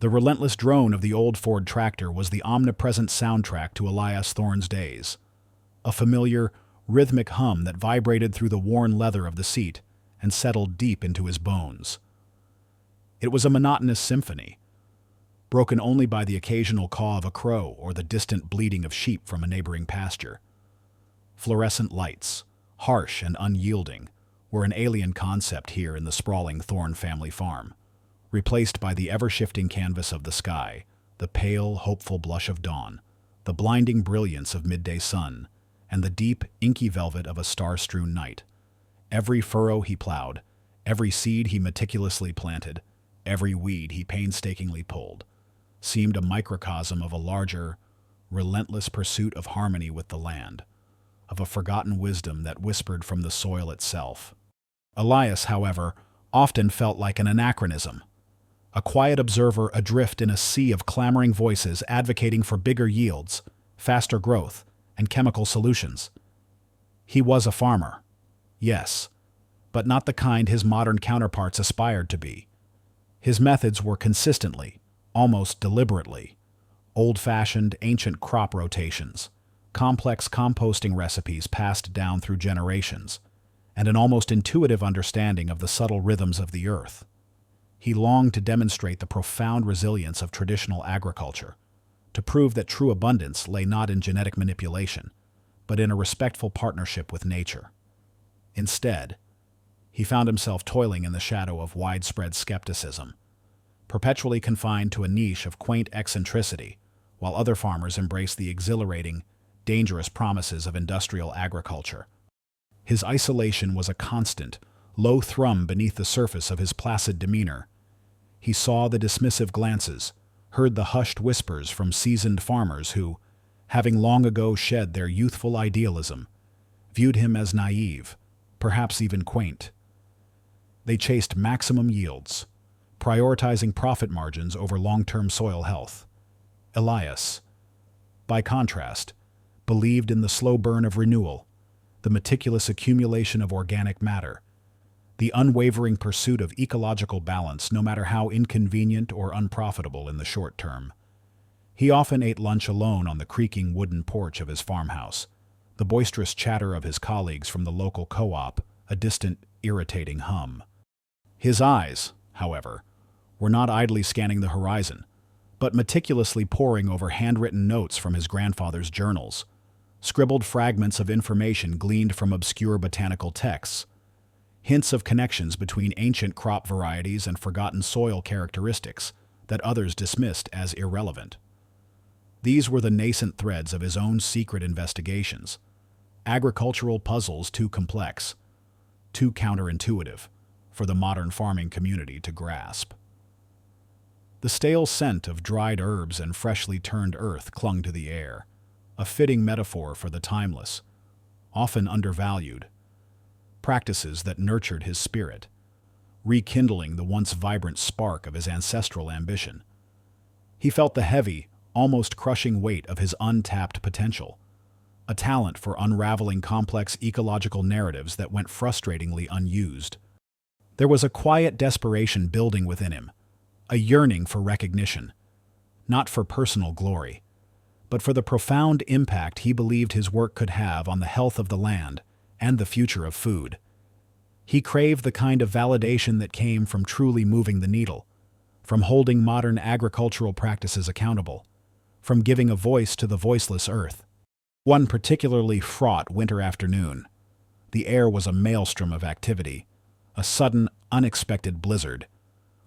The relentless drone of the old Ford tractor was the omnipresent soundtrack to Elias Thorne's days, a familiar, rhythmic hum that vibrated through the worn leather of the seat and settled deep into his bones. It was a monotonous symphony, broken only by the occasional caw of a crow or the distant bleating of sheep from a neighboring pasture. Fluorescent lights, harsh and unyielding, were an alien concept here in the sprawling Thorne family farm, replaced by the ever-shifting canvas of the sky, the pale, hopeful blush of dawn, the blinding brilliance of midday sun, and the deep, inky velvet of a star-strewn night. Every furrow he plowed, every seed he meticulously planted, every weed he painstakingly pulled, seemed a microcosm of a larger, relentless pursuit of harmony with the land, of a forgotten wisdom that whispered from the soil itself. Elias, however, often felt like an anachronism, a quiet observer adrift in a sea of clamoring voices advocating for bigger yields, faster growth, and chemical solutions. He was a farmer, yes, but not the kind his modern counterparts aspired to be. His methods were consistently, almost deliberately, old-fashioned, ancient crop rotations, complex composting recipes passed down through generations, and an almost intuitive understanding of the subtle rhythms of the earth. He longed to demonstrate the profound resilience of traditional agriculture, to prove that true abundance lay not in genetic manipulation, but in a respectful partnership with nature. Instead, he found himself toiling in the shadow of widespread skepticism, perpetually confined to a niche of quaint eccentricity, while other farmers embraced the exhilarating, dangerous promises of industrial agriculture. His isolation was a constant, low thrum beneath the surface of his placid demeanor. He saw the dismissive glances, heard the hushed whispers from seasoned farmers who, having long ago shed their youthful idealism, viewed him as naive, perhaps even quaint. They chased maximum yields, prioritizing profit margins over long-term soil health. Elias, by contrast, believed in the slow burn of renewal, the meticulous accumulation of organic matter, the unwavering pursuit of ecological balance no matter how inconvenient or unprofitable in the short term. He often ate lunch alone on the creaking wooden porch of his farmhouse, the boisterous chatter of his colleagues from the local co-op, a distant, irritating hum. His eyes, however, were not idly scanning the horizon, but meticulously poring over handwritten notes from his grandfather's journals, scribbled fragments of information gleaned from obscure botanical texts, hints of connections between ancient crop varieties and forgotten soil characteristics that others dismissed as irrelevant. These were the nascent threads of his own secret investigations, agricultural puzzles too complex, too counterintuitive for the modern farming community to grasp. The stale scent of dried herbs and freshly turned earth clung to the air, a fitting metaphor for the timeless, often undervalued, practices that nurtured his spirit, rekindling the once vibrant spark of his ancestral ambition. He felt the heavy, almost crushing weight of his untapped potential, a talent for unraveling complex ecological narratives that went frustratingly unused. There was a quiet desperation building within him, a yearning for recognition, not for personal glory, but for the profound impact he believed his work could have on the health of the land and the future of food. He craved the kind of validation that came from truly moving the needle, from holding modern agricultural practices accountable, from giving a voice to the voiceless earth. One particularly fraught winter afternoon, the air was a maelstrom of activity, a sudden, unexpected blizzard,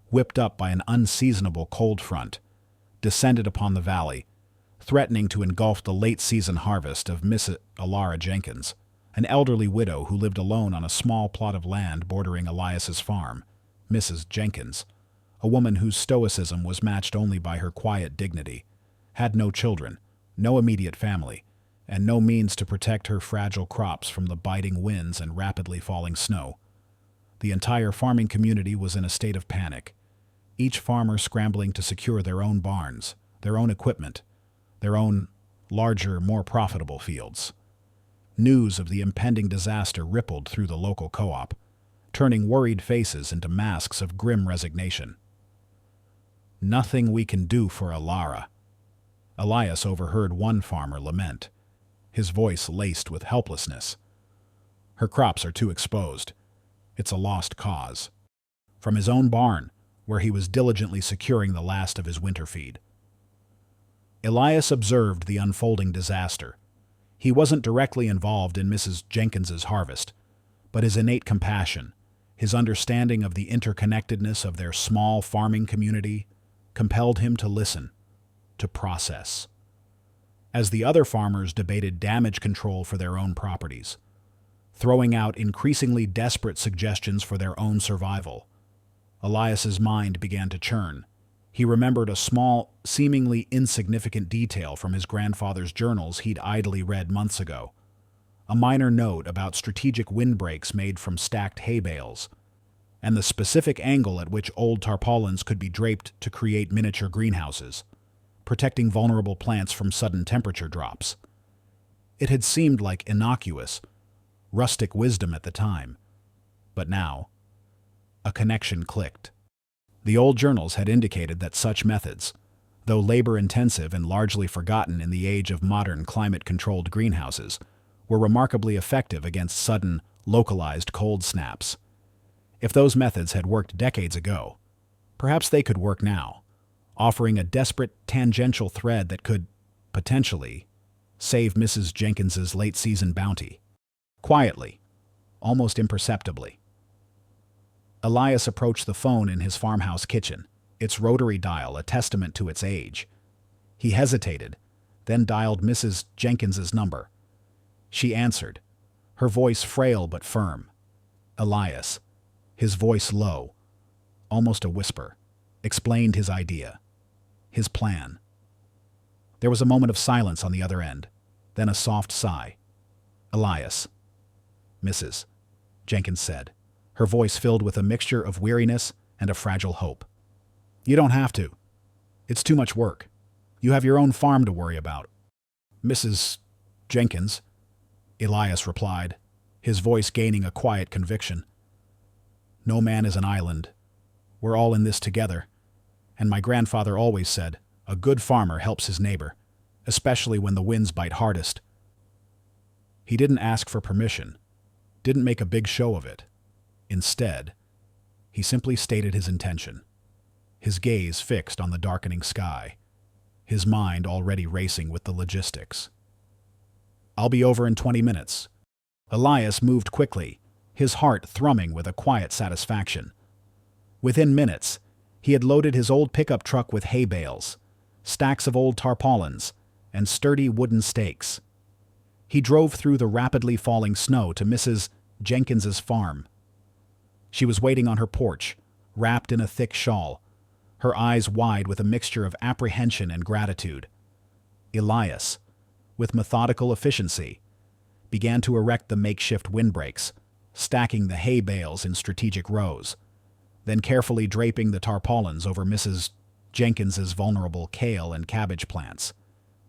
whipped up by an unseasonable cold front, descended upon the valley, threatening to engulf the late-season harvest of Miss Alara Jenkins, an elderly widow who lived alone on a small plot of land bordering Elias's farm. Mrs. Jenkins, a woman whose stoicism was matched only by her quiet dignity, had no children, no immediate family, and no means to protect her fragile crops from the biting winds and rapidly falling snow. The entire farming community was in a state of panic, each farmer scrambling to secure their own barns, their own equipment, their own larger, more profitable fields. News of the impending disaster rippled through the local co-op, turning worried faces into masks of grim resignation. Nothing we can do for Alara. Elias overheard one farmer lament, his voice laced with helplessness. Her crops are too exposed. It's a lost cause. From his own barn, where he was diligently securing the last of his winter feed. Elias observed the unfolding disaster. He wasn't directly involved in Mrs. Jenkins's harvest, but his innate compassion, his understanding of the interconnectedness of their small farming community, compelled him to listen, to process. As the other farmers debated damage control for their own properties, throwing out increasingly desperate suggestions for their own survival, Elias's mind began to churn. He remembered a small, seemingly insignificant detail from his grandfather's journals he'd idly read months ago. A minor note about strategic windbreaks made from stacked hay bales, and the specific angle at which old tarpaulins could be draped to create miniature greenhouses, protecting vulnerable plants from sudden temperature drops. It had seemed like innocuous, rustic wisdom at the time, but now, a connection clicked. The old journals had indicated that such methods, though labor-intensive and largely forgotten in the age of modern climate-controlled greenhouses, were remarkably effective against sudden, localized cold snaps. If those methods had worked decades ago, perhaps they could work now, offering a desperate tangential thread that could, potentially, save Mrs. Jenkins's late-season bounty. Quietly, almost imperceptibly. Elias approached the phone in his farmhouse kitchen, its rotary dial a testament to its age. He hesitated, then dialed Mrs. Jenkins's number. She answered, her voice frail but firm. Elias, his voice low, almost a whisper, explained his idea, his plan. There was a moment of silence on the other end, then a soft sigh. Elias. Mrs. Jenkins said, her voice filled with a mixture of weariness and a fragile hope. You don't have to. It's too much work. You have your own farm to worry about. Mrs. Jenkins, Elias replied, his voice gaining a quiet conviction. No man is an island. We're all in this together. And my grandfather always said, a good farmer helps his neighbor, especially when the winds bite hardest. He didn't ask for permission, didn't make a big show of it. Instead, he simply stated his intention, his gaze fixed on the darkening sky, his mind already racing with the logistics. I'll be over in 20 minutes. Elias moved quickly, his heart thrumming with a quiet satisfaction. Within minutes, he had loaded his old pickup truck with hay bales, stacks of old tarpaulins, and sturdy wooden stakes. He drove through the rapidly falling snow to Mrs. Jenkins's farm. She was waiting on her porch, wrapped in a thick shawl, her eyes wide with a mixture of apprehension and gratitude. Elias, with methodical efficiency, began to erect the makeshift windbreaks, stacking the hay bales in strategic rows, then carefully draping the tarpaulins over Mrs. Jenkins's vulnerable kale and cabbage plants,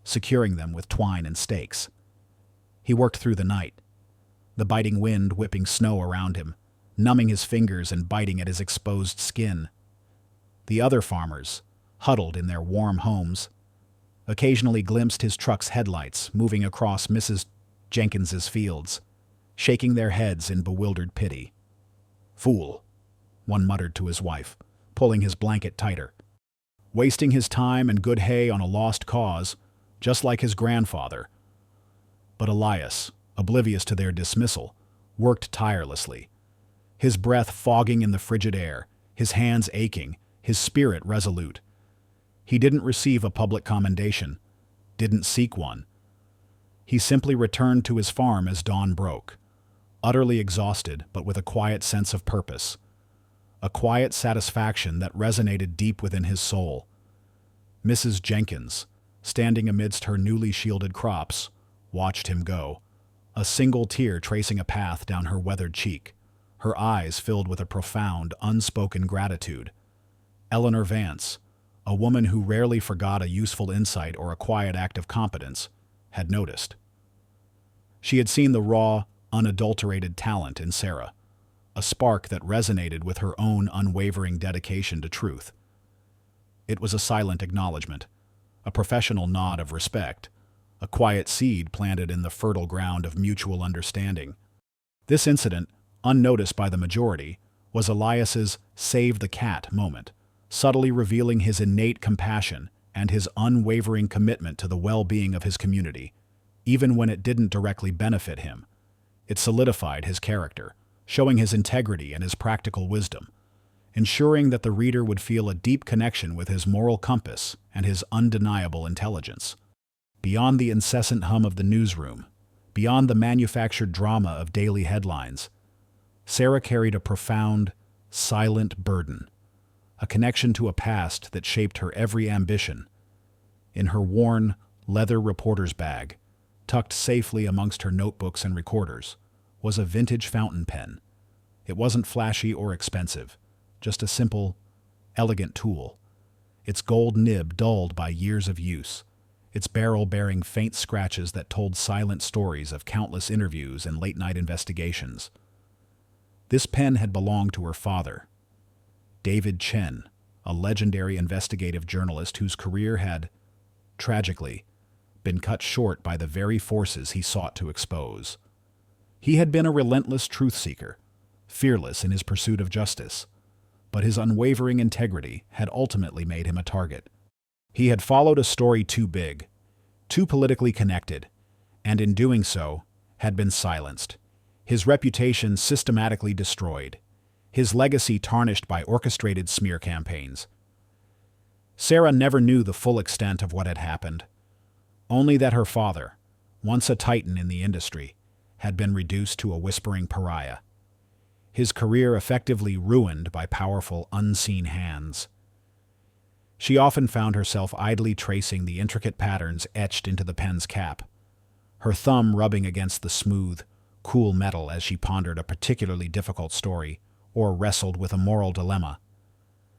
securing them with twine and stakes. He worked through the night, the biting wind whipping snow around him, numbing his fingers and biting at his exposed skin. The other farmers, huddled in their warm homes, occasionally glimpsed his truck's headlights moving across Mrs. Jenkins's fields, shaking their heads in bewildered pity. Fool, one muttered to his wife, pulling his blanket tighter. Wasting his time and good hay on a lost cause, just like his grandfather. But Elias, oblivious to their dismissal, worked tirelessly, his breath fogging in the frigid air, his hands aching, his spirit resolute. He didn't receive a public commendation, didn't seek one. He simply returned to his farm as dawn broke, utterly exhausted but with a quiet sense of purpose, a quiet satisfaction that resonated deep within his soul. Mrs. Jenkins, standing amidst her newly shielded crops, watched him go, a single tear tracing a path down her weathered cheek, her eyes filled with a profound, unspoken gratitude. Eleanor Vance, a woman who rarely forgot a useful insight or a quiet act of competence, had noticed. She had seen the raw, unadulterated talent in Sarah, a spark that resonated with her own unwavering dedication to truth. It was a silent acknowledgement, a professional nod of respect, a quiet seed planted in the fertile ground of mutual understanding. This incident, unnoticed by the majority, was Elias's save the cat moment, subtly revealing his innate compassion and his unwavering commitment to the well-being of his community, even when it didn't directly benefit him. It solidified his character, showing his integrity and his practical wisdom, ensuring that the reader would feel a deep connection with his moral compass and his undeniable intelligence. Beyond the incessant hum of the newsroom, beyond the manufactured drama of daily headlines, Sarah carried a profound, silent burden, a connection to a past that shaped her every ambition. In her worn, leather reporter's bag, tucked safely amongst her notebooks and recorders, was a vintage fountain pen. It wasn't flashy or expensive, just a simple, elegant tool, its gold nib dulled by years of use, its barrel bearing faint scratches that told silent stories of countless interviews and late-night investigations. This pen had belonged to her father, David Chen, a legendary investigative journalist whose career had, tragically, been cut short by the very forces he sought to expose. He had been a relentless truth-seeker, fearless in his pursuit of justice, but his unwavering integrity had ultimately made him a target. He had followed a story too big, too politically connected, and in doing so, had been silenced, his reputation systematically destroyed, his legacy tarnished by orchestrated smear campaigns. Sarah never knew the full extent of what had happened, only that her father, once a titan in the industry, had been reduced to a whispering pariah, his career effectively ruined by powerful, unseen hands. She often found herself idly tracing the intricate patterns etched into the pen's cap, her thumb rubbing against the smooth, cool metal as she pondered a particularly difficult story or wrestled with a moral dilemma.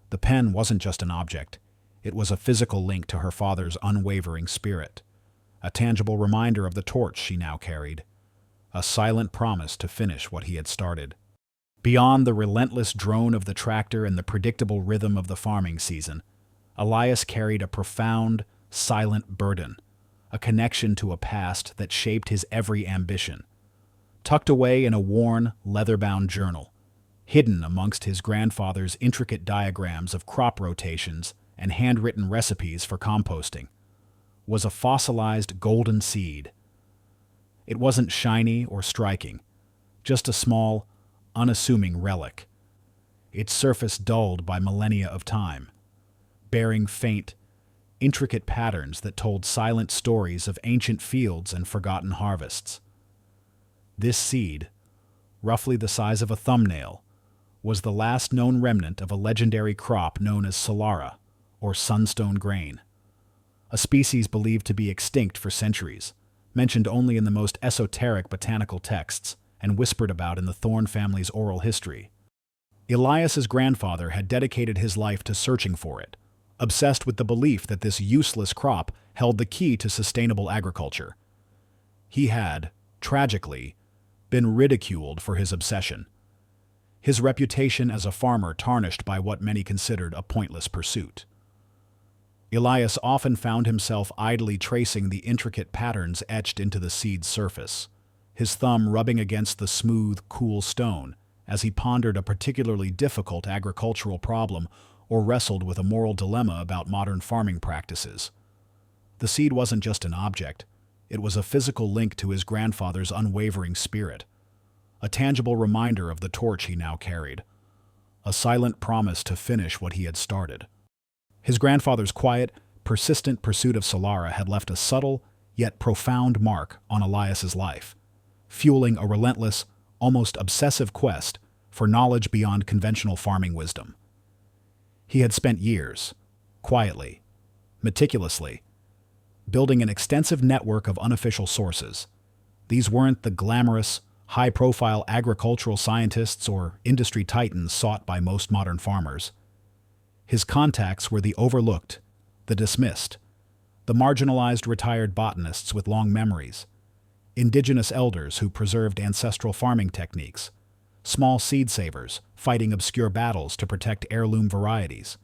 The pen wasn't just an object, it was a physical link to her father's unwavering spirit, a tangible reminder of the torch she now carried, a silent promise to finish what he had started. Beyond the relentless drone of the tractor and the predictable rhythm of the farming season, Elias carried a profound, silent burden, a connection to a past that shaped his every ambition. Tucked away in a worn, leather-bound journal, hidden amongst his grandfather's intricate diagrams of crop rotations and handwritten recipes for composting, was a fossilized golden seed. It wasn't shiny or striking, just a small, unassuming relic, its surface dulled by millennia of time, bearing faint, intricate patterns that told silent stories of ancient fields and forgotten harvests. This seed, roughly the size of a thumbnail, was the last known remnant of a legendary crop known as Solara, or sunstone grain, a species believed to be extinct for centuries, mentioned only in the most esoteric botanical texts, and whispered about in the Thorne family's oral history. Elias's grandfather had dedicated his life to searching for it, obsessed with the belief that this useless crop held the key to sustainable agriculture. He had, tragically, been ridiculed for his obsession, his reputation as a farmer tarnished by what many considered a pointless pursuit. Elias often found himself idly tracing the intricate patterns etched into the seed's surface, his thumb rubbing against the smooth, cool stone as he pondered a particularly difficult agricultural problem or wrestled with a moral dilemma about modern farming practices. The seed wasn't just an object, it was a physical link to his grandfather's unwavering spirit, a tangible reminder of the torch he now carried, a silent promise to finish what he had started. His grandfather's quiet, persistent pursuit of Solara had left a subtle, yet profound mark on Elias's life, fueling a relentless, almost obsessive quest for knowledge beyond conventional farming wisdom. He had spent years, quietly, meticulously, building an extensive network of unofficial sources. These weren't the glamorous, high-profile agricultural scientists or industry titans sought by most modern farmers. His contacts were the overlooked, the dismissed, the marginalized retired botanists with long memories, indigenous elders who preserved ancestral farming techniques, small seed savers fighting obscure battles to protect heirloom varieties.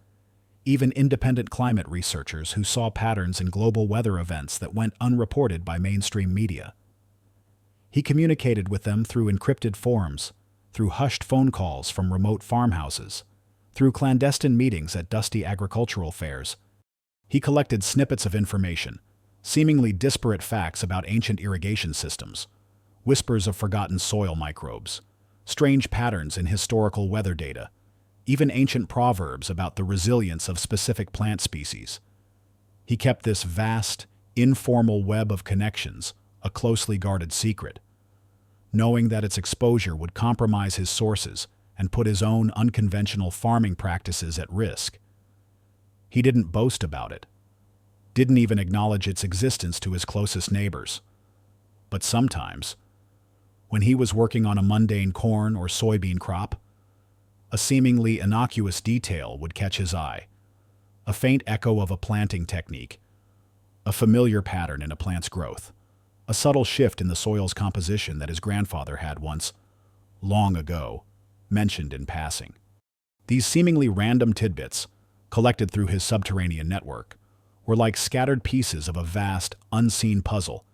even independent climate researchers who saw patterns in global weather events that went unreported by mainstream media. He communicated with them through encrypted forums, through hushed phone calls from remote farmhouses, through clandestine meetings at dusty agricultural fairs. He collected snippets of information, seemingly disparate facts about ancient irrigation systems, whispers of forgotten soil microbes, strange patterns in historical weather data, even ancient proverbs about the resilience of specific plant species. He kept this vast, informal web of connections a closely guarded secret, knowing that its exposure would compromise his sources and put his own unconventional farming practices at risk. He didn't boast about it, didn't even acknowledge its existence to his closest neighbors. But sometimes, when he was working on a mundane corn or soybean crop, a seemingly innocuous detail would catch his eye, a faint echo of a planting technique, a familiar pattern in a plant's growth, a subtle shift in the soil's composition that his grandfather had once, long ago, mentioned in passing. These seemingly random tidbits, collected through his subterranean network, were like scattered pieces of a vast, unseen puzzle,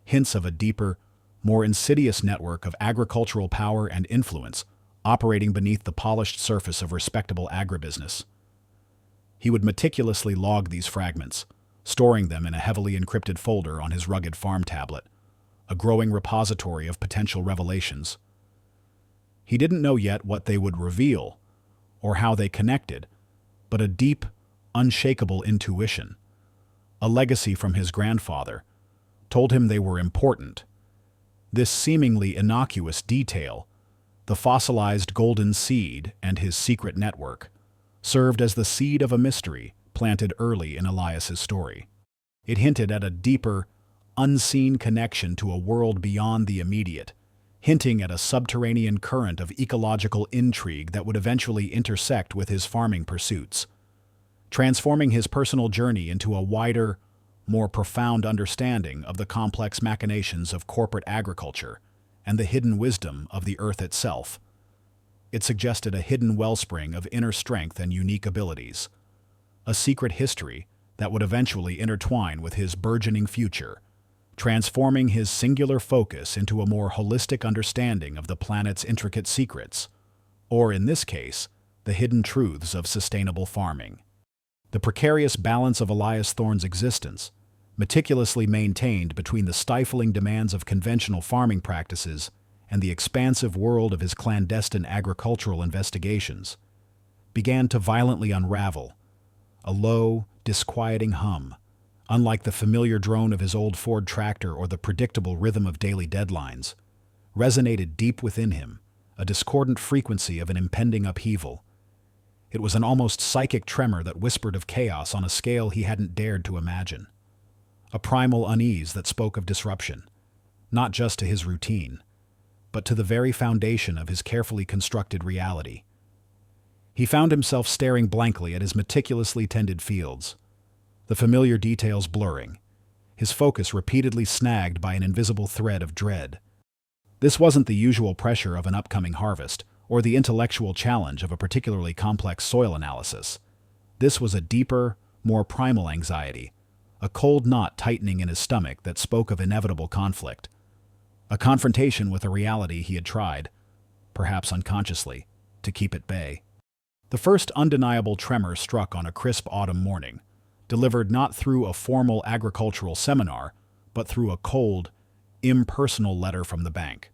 hints of a deeper, more insidious network of agricultural power and influence operating beneath the polished surface of respectable agribusiness. He would meticulously log these fragments, storing them in a heavily encrypted folder on his rugged farm tablet, a growing repository of potential revelations. He didn't know yet what they would reveal, or how they connected, but a deep, unshakable intuition, a legacy from his grandfather, told him they were important. This seemingly innocuous detail, the fossilized golden seed and his secret network, served as the seed of a mystery planted early in Elias's story. It hinted at a deeper, unseen connection to a world beyond the immediate, hinting at a subterranean current of ecological intrigue that would eventually intersect with his farming pursuits, transforming his personal journey into a wider, more profound understanding of the complex machinations of corporate agriculture and the hidden wisdom of the earth itself. It suggested a hidden wellspring of inner strength and unique abilities, a secret history that would eventually intertwine with his burgeoning future, transforming his singular focus into a more holistic understanding of the planet's intricate secrets, or in this case, the hidden truths of sustainable farming. The precarious balance of Elias Thorne's existence, meticulously maintained between the stifling demands of conventional farming practices and the expansive world of his clandestine agricultural investigations, began to violently unravel. A low, disquieting hum, unlike the familiar drone of his old Ford tractor or the predictable rhythm of daily deadlines, resonated deep within him, a discordant frequency of an impending upheaval. It was an almost psychic tremor that whispered of chaos on a scale he hadn't dared to imagine. A primal unease that spoke of disruption, not just to his routine, but to the very foundation of his carefully constructed reality. He found himself staring blankly at his meticulously tended fields, the familiar details blurring, his focus repeatedly snagged by an invisible thread of dread. This wasn't the usual pressure of an upcoming harvest, or the intellectual challenge of a particularly complex soil analysis. This was a deeper, more primal anxiety, a cold knot tightening in his stomach that spoke of inevitable conflict, a confrontation with a reality he had tried, perhaps unconsciously, to keep at bay. The first undeniable tremor struck on a crisp autumn morning, delivered not through a formal agricultural seminar, but through a cold, impersonal letter from the bank.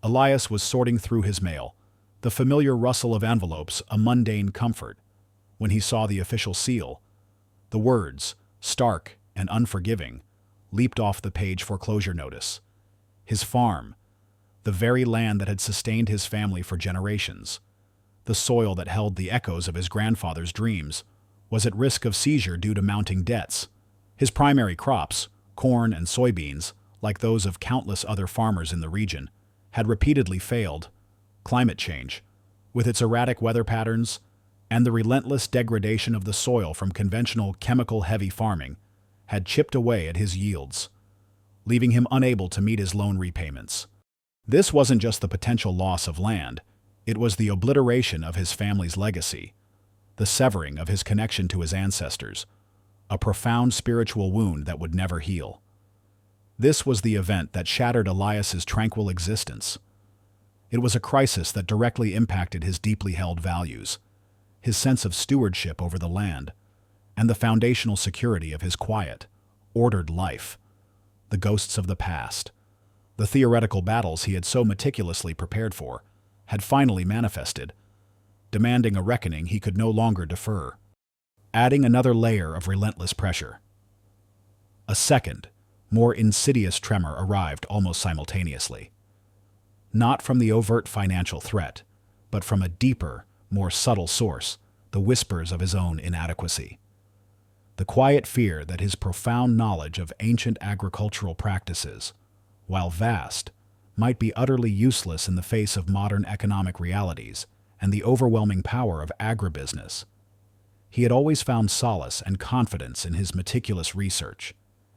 Elias was sorting through his mail, the familiar rustle of envelopes a mundane comfort, when he saw the official seal. The words, stark and unforgiving, leaped off the page foreclosure notice. His farm, the very land that had sustained his family for generations, the soil that held the echoes of his grandfather's dreams, was at risk of seizure due to mounting debts. His primary crops, corn and soybeans, like those of countless other farmers in the region, had repeatedly failed. Climate change, with its erratic weather patterns, and the relentless degradation of the soil from conventional chemical-heavy farming, had chipped away at his yields, leaving him unable to meet his loan repayments. This wasn't just the potential loss of land, it was the obliteration of his family's legacy, the severing of his connection to his ancestors, a profound spiritual wound that would never heal. This was the event that shattered Elias's tranquil existence. It was a crisis that directly impacted his deeply held values, his sense of stewardship over the land, and the foundational security of his quiet, ordered life. The ghosts of the past, the theoretical battles he had so meticulously prepared for, had finally manifested, demanding a reckoning he could no longer defer, adding another layer of relentless pressure. A second, more insidious tremor arrived almost simultaneously. Not from the overt financial threat, but from a deeper, more subtle source, the whispers of his own inadequacy. The quiet fear that his profound knowledge of ancient agricultural practices, while vast, might be utterly useless in the face of modern economic realities and the overwhelming power of agribusiness. He had always found solace and confidence in his meticulous research,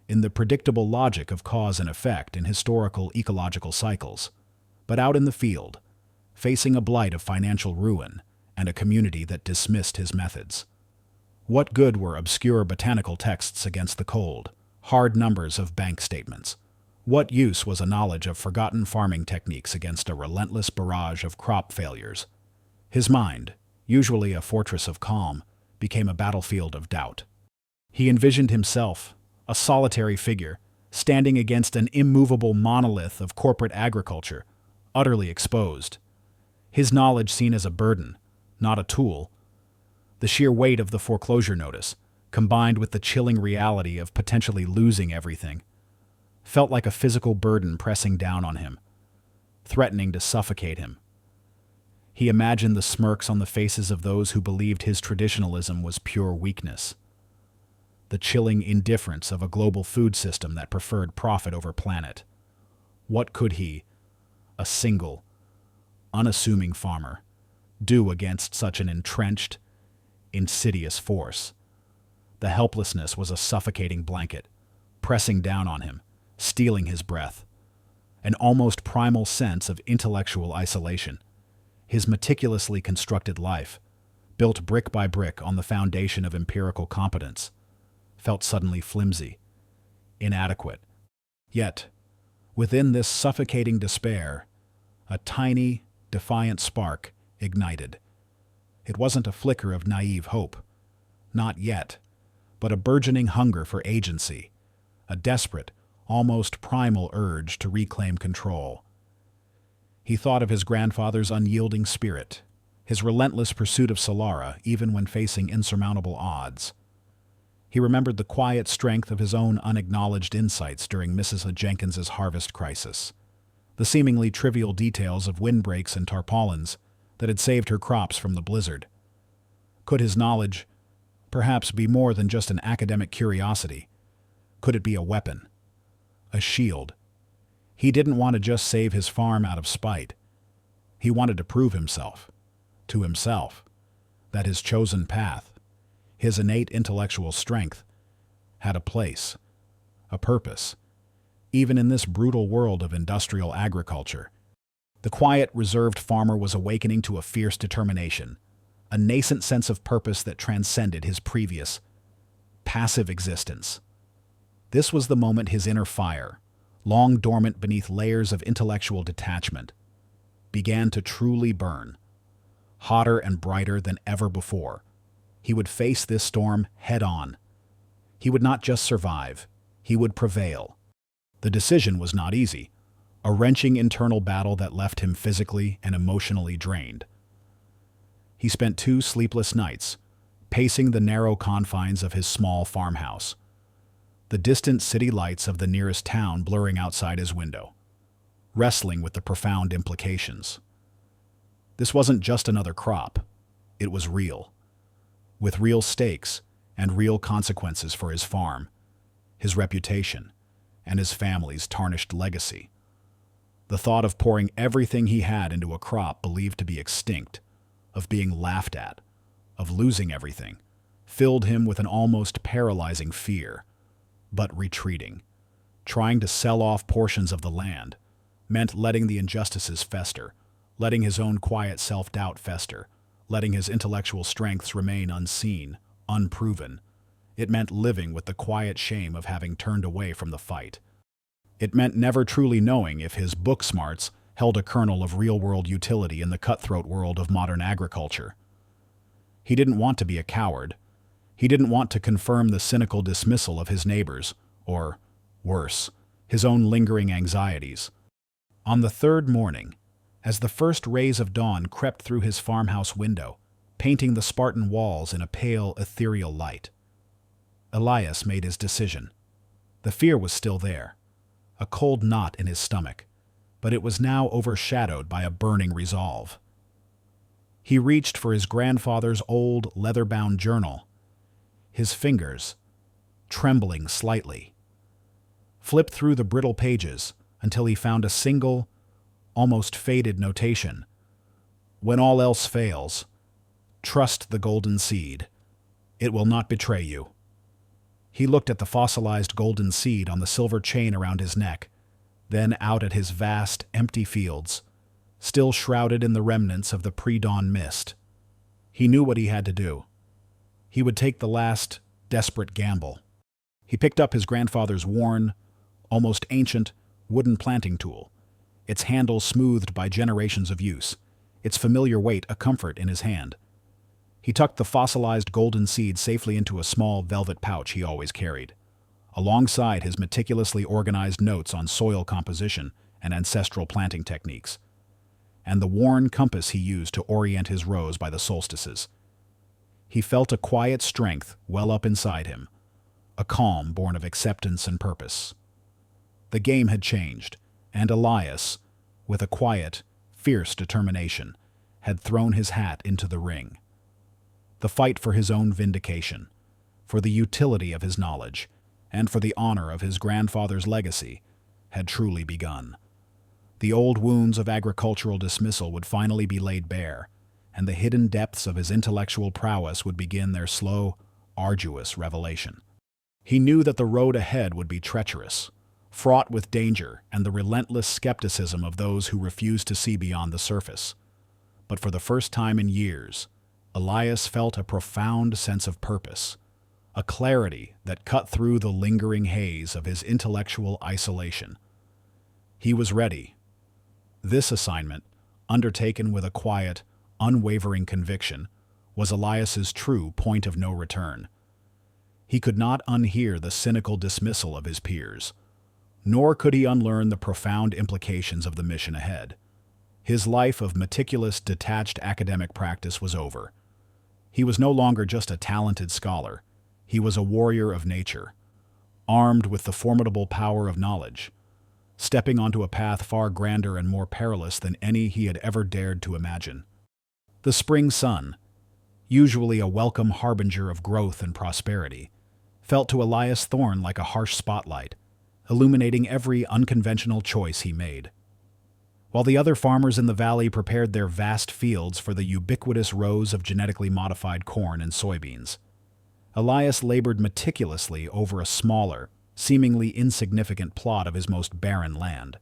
in the predictable logic of cause and effect in historical ecological cycles. But out in the field, facing a blight of financial ruin and a community that dismissed his methods, what good were obscure botanical texts against the cold, hard numbers of bank statements? What use was a knowledge of forgotten farming techniques against a relentless barrage of crop failures? His mind, usually a fortress of calm, became a battlefield of doubt. He envisioned himself, a solitary figure, standing against an immovable monolith of corporate agriculture, utterly exposed. His knowledge seen as a burden, not a tool. The sheer weight of the foreclosure notice, combined with the chilling reality of potentially losing everything, felt like a physical burden pressing down on him, threatening to suffocate him. He imagined the smirks on the faces of those who believed his traditionalism was pure weakness, the chilling indifference of a global food system that preferred profit over planet. What could he, a single, unassuming farmer, do against such an entrenched, insidious force? The helplessness was a suffocating blanket, pressing down on him, stealing his breath. An almost primal sense of intellectual isolation. His meticulously constructed life, built brick by brick on the foundation of empirical competence, felt suddenly flimsy, inadequate. Yet, within this suffocating despair, a tiny, defiant spark ignited. It wasn't a flicker of naive hope. Not yet, but a burgeoning hunger for agency, a desperate, almost primal urge to reclaim control. He thought of his grandfather's unyielding spirit, his relentless pursuit of Solara even when facing insurmountable odds. He remembered the quiet strength of his own unacknowledged insights during Mrs. Jenkins's harvest crisis, the seemingly trivial details of windbreaks and tarpaulins that had saved her crops from the blizzard. Could his knowledge, perhaps, be more than just an academic curiosity? Could it be a weapon? A shield? He didn't want to just save his farm out of spite. He wanted to prove himself, to himself, that his chosen path, his innate intellectual strength, had a place, a purpose, even in this brutal world of industrial agriculture. The quiet, reserved farmer was awakening to a fierce determination, a nascent sense of purpose that transcended his previous, passive existence. This was the moment his inner fire, long dormant beneath layers of intellectual detachment, began to truly burn, hotter and brighter than ever before. He would face this storm head-on. He would not just survive, he would prevail. The decision was not easy, a wrenching internal battle that left him physically and emotionally drained. He spent 2 sleepless nights, pacing the narrow confines of his small farmhouse, the distant city lights of the nearest town blurring outside his window, wrestling with the profound implications. This wasn't just another crop, it was real, with real stakes and real consequences for his farm, his reputation, and his family's tarnished legacy. The thought of pouring everything he had into a crop believed to be extinct, of being laughed at, of losing everything, filled him with an almost paralyzing fear. But retreating, trying to sell off portions of the land, meant letting the injustices fester, letting his own quiet self-doubt fester, letting his intellectual strengths remain unseen, unproven. It meant living with the quiet shame of having turned away from the fight. It meant never truly knowing if his book smarts held a kernel of real-world utility in the cutthroat world of modern agriculture. He didn't want to be a coward. He didn't want to confirm the cynical dismissal of his neighbors, or, worse, his own lingering anxieties. On the third morning, as the first rays of dawn crept through his farmhouse window, painting the Spartan walls in a pale, ethereal light, Elias made his decision. The fear was still there, a cold knot in his stomach, but it was now overshadowed by a burning resolve. He reached for his grandfather's old, leather-bound journal, his fingers trembling slightly, flipped through the brittle pages until he found a single, almost faded notation. When all else fails, trust the golden seed. It will not betray you. He looked at the fossilized golden seed on the silver chain around his neck, then out at his vast, empty fields, still shrouded in the remnants of the pre-dawn mist. He knew what he had to do. He would take the last, desperate gamble. He picked up his grandfather's worn, almost ancient, wooden planting tool, its handle smoothed by generations of use, its familiar weight a comfort in his hand. He tucked the fossilized golden seed safely into a small velvet pouch he always carried, alongside his meticulously organized notes on soil composition and ancestral planting techniques, and the worn compass he used to orient his rows by the solstices. He felt a quiet strength well up inside him, a calm born of acceptance and purpose. The game had changed, and Elias, with a quiet, fierce determination, had thrown his hat into the ring. The fight for his own vindication, for the utility of his knowledge, and for the honor of his grandfather's legacy, had truly begun. The old wounds of agricultural dismissal would finally be laid bare, and the hidden depths of his intellectual prowess would begin their slow, arduous revelation. He knew that the road ahead would be treacherous, fraught with danger and the relentless skepticism of those who refused to see beyond the surface. But for the first time in years, Elias felt a profound sense of purpose, a clarity that cut through the lingering haze of his intellectual isolation. He was ready. This assignment, undertaken with a quiet, unwavering conviction, was Elias's true point of no return. He could not unhear the cynical dismissal of his peers, nor could he unlearn the profound implications of the mission ahead. His life of meticulous, detached academic practice was over. He was no longer just a talented scholar. He was a warrior of nature, armed with the formidable power of knowledge, stepping onto a path far grander and more perilous than any he had ever dared to imagine. The spring sun, usually a welcome harbinger of growth and prosperity, felt to Elias Thorne like a harsh spotlight, illuminating every unconventional choice he made. While the other farmers in the valley prepared their vast fields for the ubiquitous rows of genetically modified corn and soybeans, Elias labored meticulously over a smaller, seemingly insignificant plot of his most barren land.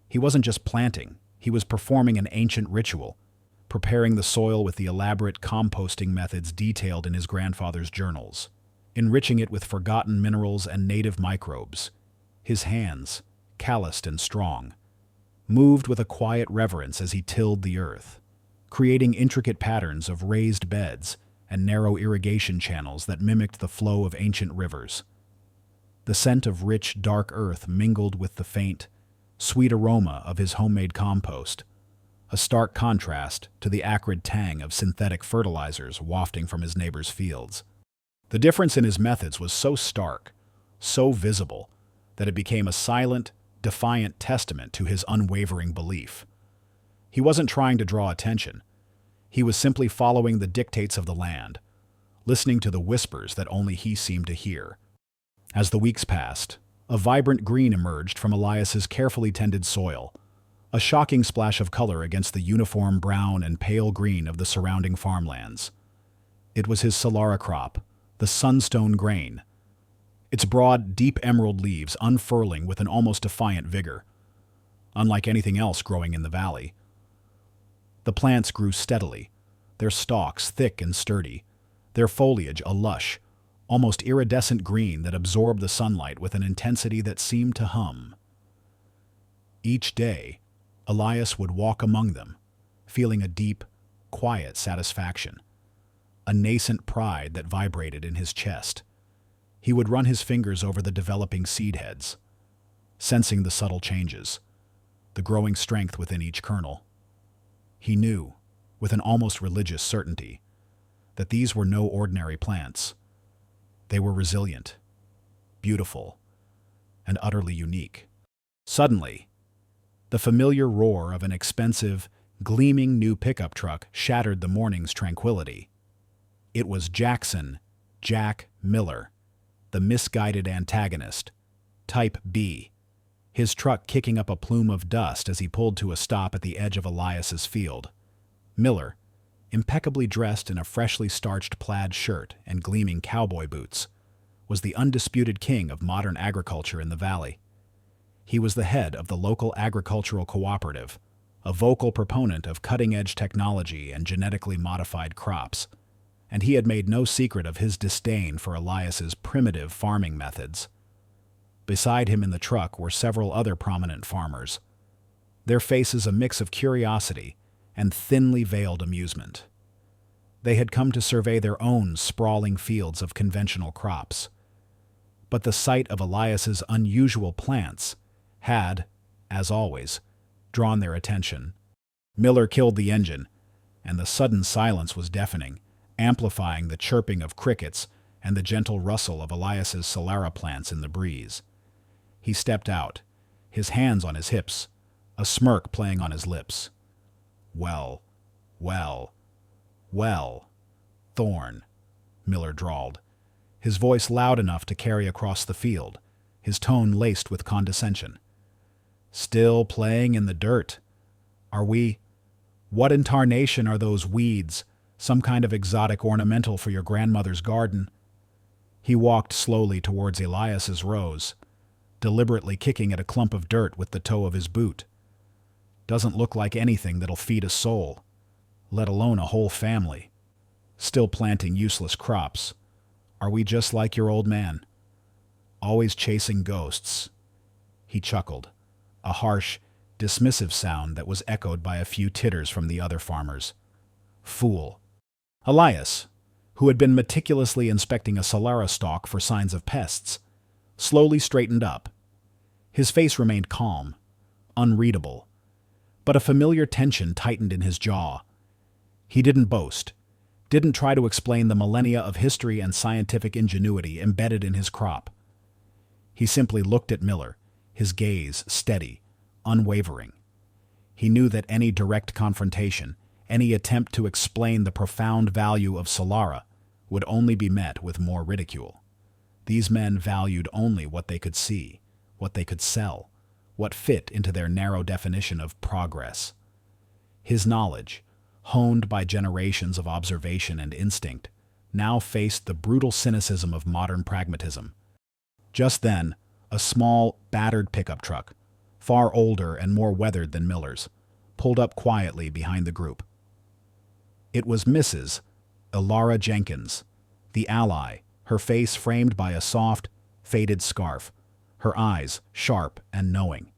He wasn't just planting, he was performing an ancient ritual, preparing the soil with the elaborate composting methods detailed in his grandfather's journals, enriching it with forgotten minerals and native microbes. His hands, calloused and strong, moved with a quiet reverence as he tilled the earth, creating intricate patterns of raised beds and narrow irrigation channels that mimicked the flow of ancient rivers. The scent of rich, dark earth mingled with the faint, sweet aroma of his homemade compost, a stark contrast to the acrid tang of synthetic fertilizers wafting from his neighbors' fields. The difference in his methods was so stark, so visible, that it became a silent, defiant testament to his unwavering belief. He wasn't trying to draw attention. He was simply following the dictates of the land, listening to the whispers that only he seemed to hear. As the weeks passed, a vibrant green emerged from Elias's carefully tended soil, a shocking splash of color against the uniform brown and pale green of the surrounding farmlands. It was his Solara crop, the sunstone grain, its broad, deep emerald leaves unfurling with an almost defiant vigor, unlike anything else growing in the valley. The plants grew steadily, their stalks thick and sturdy, their foliage a lush, almost iridescent green that absorbed the sunlight with an intensity that seemed to hum. Each day, Elias would walk among them, feeling a deep, quiet satisfaction, a nascent pride that vibrated in his chest. He would run his fingers over the developing seed heads, sensing the subtle changes, the growing strength within each kernel. He knew, with an almost religious certainty, that these were no ordinary plants. They were resilient, beautiful, and utterly unique. Suddenly, the familiar roar of an expensive, gleaming new pickup truck shattered the morning's tranquility. It was Jack Miller, the misguided antagonist, Type B, his truck kicking up a plume of dust as he pulled to a stop at the edge of Elias's field. Miller, impeccably dressed in a freshly starched plaid shirt and gleaming cowboy boots, was the undisputed king of modern agriculture in the valley. He was the head of the local agricultural cooperative, a vocal proponent of cutting-edge technology and genetically modified crops, and he had made no secret of his disdain for Elias's primitive farming methods. Beside him in the truck were several other prominent farmers, their faces a mix of curiosity and thinly veiled amusement. They had come to survey their own sprawling fields of conventional crops. But the sight of Elias's unusual plants had, as always, drawn their attention. Miller killed the engine, and the sudden silence was deafening, amplifying the chirping of crickets and the gentle rustle of Elias's Solara plants in the breeze. He stepped out, his hands on his hips, a smirk playing on his lips. "Well, Thorn," Miller drawled, his voice loud enough to carry across the field, his tone laced with condescension. "Still playing in the dirt? Are we? What in tarnation are those weeds? Some kind of exotic ornamental for your grandmother's garden?" He walked slowly towards Elias's rows, deliberately kicking at a clump of dirt with the toe of his boot. "Doesn't look like anything that'll feed a soul, let alone a whole family. Still planting useless crops. Are we just like your old man? Always chasing ghosts?" He chuckled, a harsh, dismissive sound that was echoed by a few titters from the other farmers. "Fool." Elias, who had been meticulously inspecting a Solara stalk for signs of pests, slowly straightened up. His face remained calm, unreadable, but a familiar tension tightened in his jaw. He didn't boast, didn't try to explain the millennia of history and scientific ingenuity embedded in his crop. He simply looked at Miller, his gaze steady, unwavering. He knew that any direct confrontation, any attempt to explain the profound value of Solara, would only be met with more ridicule. These men valued only what they could see, what they could sell, what fit into their narrow definition of progress. His knowledge, honed by generations of observation and instinct, now faced the brutal cynicism of modern pragmatism. Just then, a small, battered pickup truck, far older and more weathered than Miller's, pulled up quietly behind the group. It was Mrs. Elara Jenkins, the ally, her face framed by a soft, faded scarf, her eyes sharp and knowing.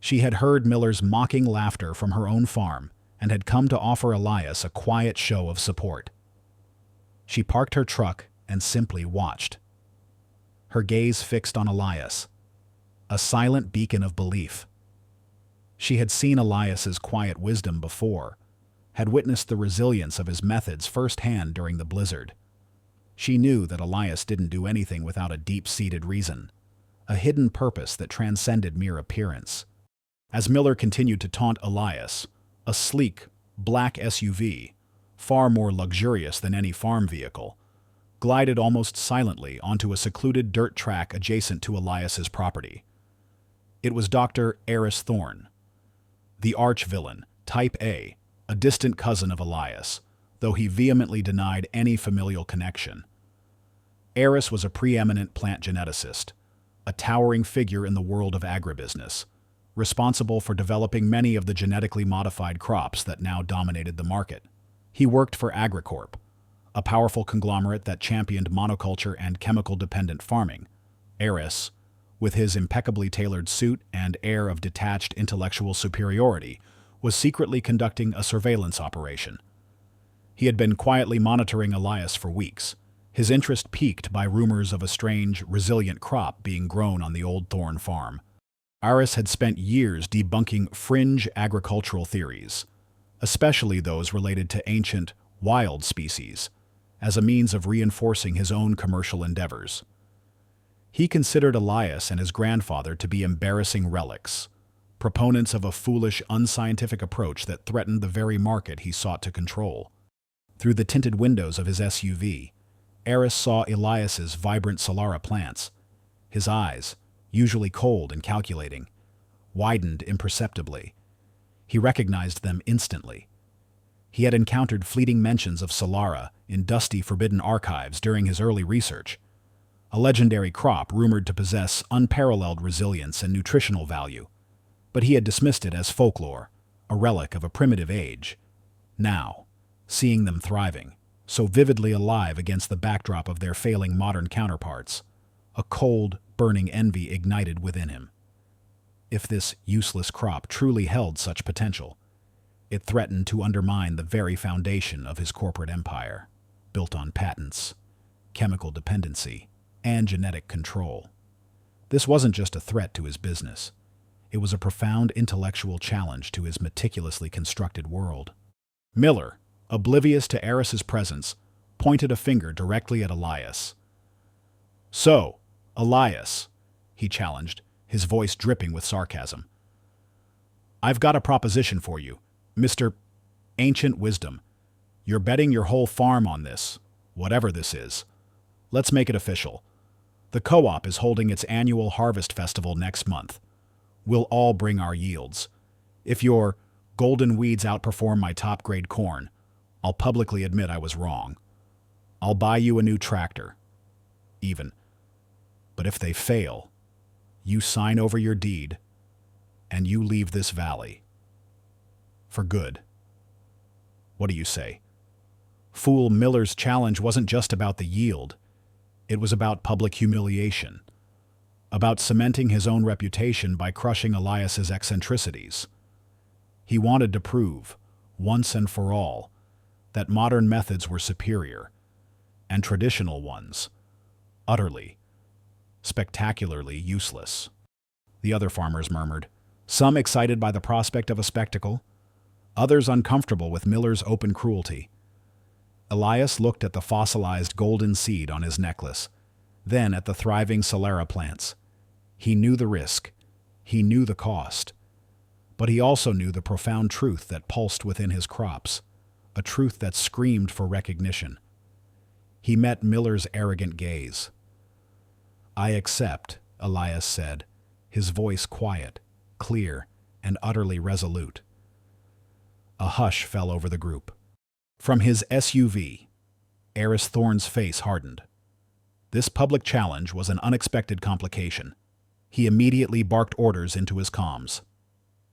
She had heard Miller's mocking laughter from her own farm and had come to offer Elias a quiet show of support. She parked her truck and simply watched, her gaze fixed on Elias, a silent beacon of belief. She had seen Elias's quiet wisdom before, had witnessed the resilience of his methods firsthand during the blizzard. She knew that Elias didn't do anything without a deep-seated reason, a hidden purpose that transcended mere appearance. As Miller continued to taunt Elias, a sleek, black SUV, far more luxurious than any farm vehicle, glided almost silently onto a secluded dirt track adjacent to Elias's property. It was Dr. Eris Thorn, the arch-villain, Type A, a distant cousin of Elias, though he vehemently denied any familial connection. Eris was a preeminent plant geneticist, a towering figure in the world of agribusiness, responsible for developing many of the genetically modified crops that now dominated the market. He worked for Agricorp, a powerful conglomerate that championed monoculture and chemical-dependent farming. Eris, with his impeccably tailored suit and air of detached intellectual superiority, was secretly conducting a surveillance operation. He had been quietly monitoring Elias for weeks, his interest piqued by rumors of a strange, resilient crop being grown on the Old Thorn farm. Eris had spent years debunking fringe agricultural theories, especially those related to ancient, wild species, as a means of reinforcing his own commercial endeavors. He considered Elias and his grandfather to be embarrassing relics, proponents of a foolish, unscientific approach that threatened the very market he sought to control. Through the tinted windows of his SUV, Eris saw Elias's vibrant Solara plants. His eyes, usually cold and calculating, widened imperceptibly. He recognized them instantly. He had encountered fleeting mentions of Solara in dusty, forbidden archives during his early research, a legendary crop rumored to possess unparalleled resilience and nutritional value. But he had dismissed it as folklore, a relic of a primitive age. Now, seeing them thriving, so vividly alive against the backdrop of their failing modern counterparts, a cold, burning envy ignited within him. If this useless crop truly held such potential, it threatened to undermine the very foundation of his corporate empire, built on patents, chemical dependency, and genetic control. This wasn't just a threat to his business. It was a profound intellectual challenge to his meticulously constructed world. Miller, oblivious to Eris's presence, pointed a finger directly at Elias. "So, Elias," he challenged, his voice dripping with sarcasm. "I've got a proposition for you, Mr. Ancient Wisdom. You're betting your whole farm on this, whatever this is. Let's make it official. The co-op is holding its annual harvest festival next month. We'll all bring our yields. If your golden weeds outperform my top-grade corn, I'll publicly admit I was wrong. I'll buy you a new tractor. Even. But if they fail, you sign over your deed, and you leave this valley. For good. What do you say?" Fool Miller's challenge wasn't just about the yield. It was about public humiliation, about cementing his own reputation by crushing Elias's eccentricities. He wanted to prove, once and for all, that modern methods were superior, and traditional ones, utterly, spectacularly useless. The other farmers murmured, some excited by the prospect of a spectacle, others uncomfortable with Miller's open cruelty. Elias looked at the fossilized golden seed on his necklace, then at the thriving Solara plants. He knew the risk. He knew the cost. But he also knew the profound truth that pulsed within his crops, a truth that screamed for recognition. He met Miller's arrogant gaze. "I accept," Elias said, his voice quiet, clear, and utterly resolute. A hush fell over the group. From his SUV, Eris Thorne's face hardened. This public challenge was an unexpected complication. He immediately barked orders into his comms.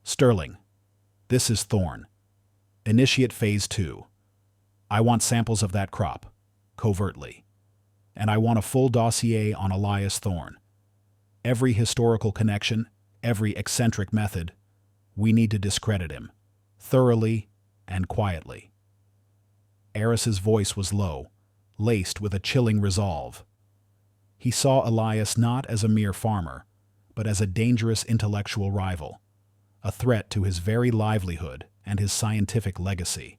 "Sterling, this is Thorne. Initiate Phase 2. I want samples of that crop, covertly. And I want a full dossier on Elias Thorne. Every historical connection, every eccentric method. We need to discredit him, thoroughly and quietly." Eris's voice was low, laced with a chilling resolve. He saw Elias not as a mere farmer, but as a dangerous intellectual rival, a threat to his very livelihood and his scientific legacy.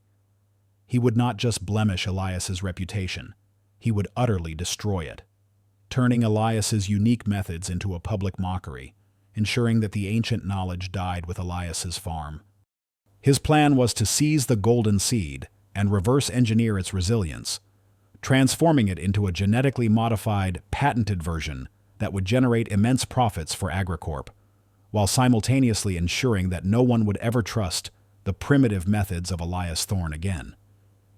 He would not just blemish Elias's reputation, he would utterly destroy it, turning Elias's unique methods into a public mockery, ensuring that the ancient knowledge died with Elias's farm. His plan was to seize the golden seed and reverse engineer its resilience, transforming it into a genetically modified, patented version that would generate immense profits for Agricorp, while simultaneously ensuring that no one would ever trust the primitive methods of Elias Thorne again.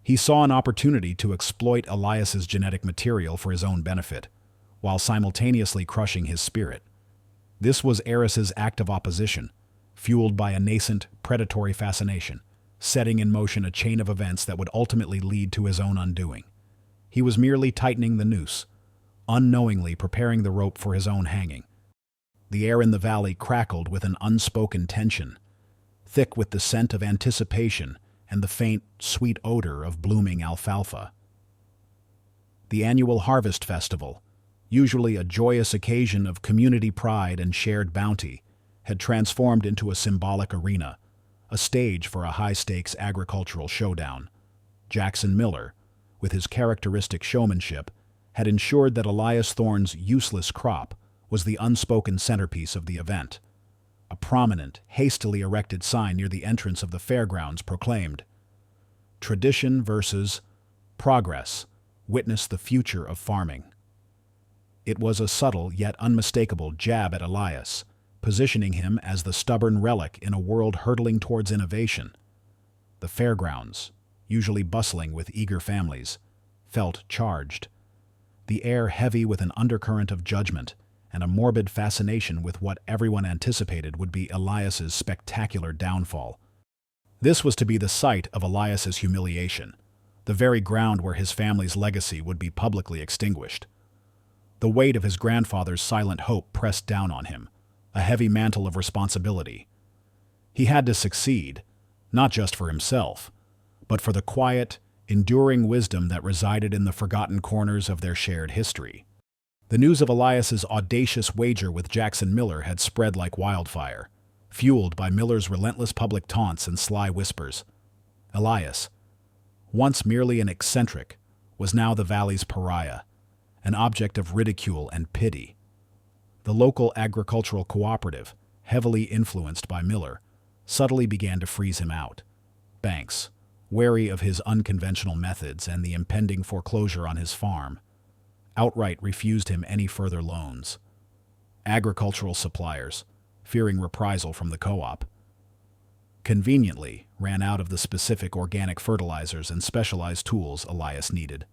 He saw an opportunity to exploit Elias's genetic material for his own benefit, while simultaneously crushing his spirit. This was Eris's act of opposition, fueled by a nascent, predatory fascination, setting in motion a chain of events that would ultimately lead to his own undoing. He was merely tightening the noose, unknowingly preparing the rope for his own hanging. The air in the valley crackled with an unspoken tension, thick with the scent of anticipation and the faint, sweet odor of blooming alfalfa. The annual harvest festival, usually a joyous occasion of community pride and shared bounty, had transformed into a symbolic arena, a stage for a high-stakes agricultural showdown. Jackson Miller, with his characteristic showmanship, had ensured that Elias Thorne's useless crop was the unspoken centerpiece of the event. A prominent, hastily erected sign near the entrance of the fairgrounds proclaimed, "Tradition versus progress. Witness the future of farming." It was a subtle yet unmistakable jab at Elias, positioning him as the stubborn relic in a world hurtling towards innovation. The fairgrounds, usually bustling with eager families, felt charged, the air heavy with an undercurrent of judgment and a morbid fascination with what everyone anticipated would be Elias's spectacular downfall. This was to be the site of Elias's humiliation, the very ground where his family's legacy would be publicly extinguished. The weight of his grandfather's silent hope pressed down on him, a heavy mantle of responsibility. He had to succeed, not just for himself, but for the quiet, enduring wisdom that resided in the forgotten corners of their shared history. The news of Elias's audacious wager with Jackson Miller had spread like wildfire, fueled by Miller's relentless public taunts and sly whispers. Elias, once merely an eccentric, was now the valley's pariah, an object of ridicule and pity. The local agricultural cooperative, heavily influenced by Miller, subtly began to freeze him out. Banks, wary of his unconventional methods and the impending foreclosure on his farm, outright refused him any further loans. Agricultural suppliers, fearing reprisal from the co-op, conveniently ran out of the specific organic fertilizers and specialized tools Elias needed,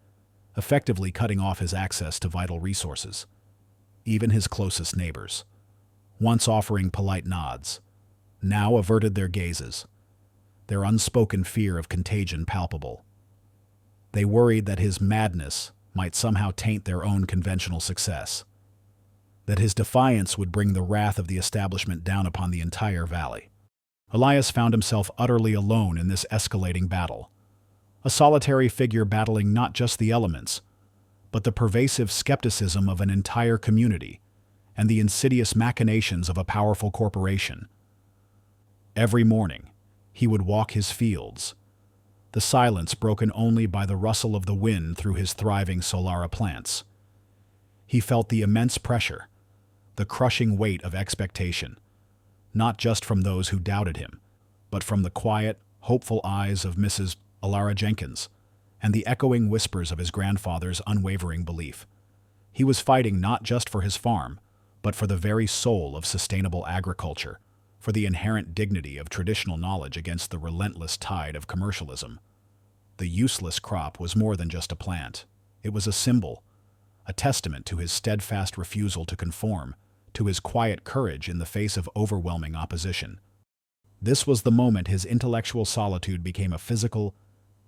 effectively cutting off his access to vital resources. Even his closest neighbors, once offering polite nods, now averted their gazes, their unspoken fear of contagion palpable. They worried that his madness might somehow taint their own conventional success, that his defiance would bring the wrath of the establishment down upon the entire valley. Elias found himself utterly alone in this escalating battle, a solitary figure battling not just the elements, but the pervasive skepticism of an entire community and the insidious machinations of a powerful corporation. Every morning, he would walk his fields, the silence broken only by the rustle of the wind through his thriving Solara plants. He felt the immense pressure, the crushing weight of expectation, not just from those who doubted him, but from the quiet, hopeful eyes of Mrs. Alara Jenkins and the echoing whispers of his grandfather's unwavering belief. He was fighting not just for his farm, but for the very soul of sustainable agriculture, for the inherent dignity of traditional knowledge against the relentless tide of commercialism. The useless crop was more than just a plant. It was a symbol, a testament to his steadfast refusal to conform, to his quiet courage in the face of overwhelming opposition. This was the moment his intellectual solitude became a physical,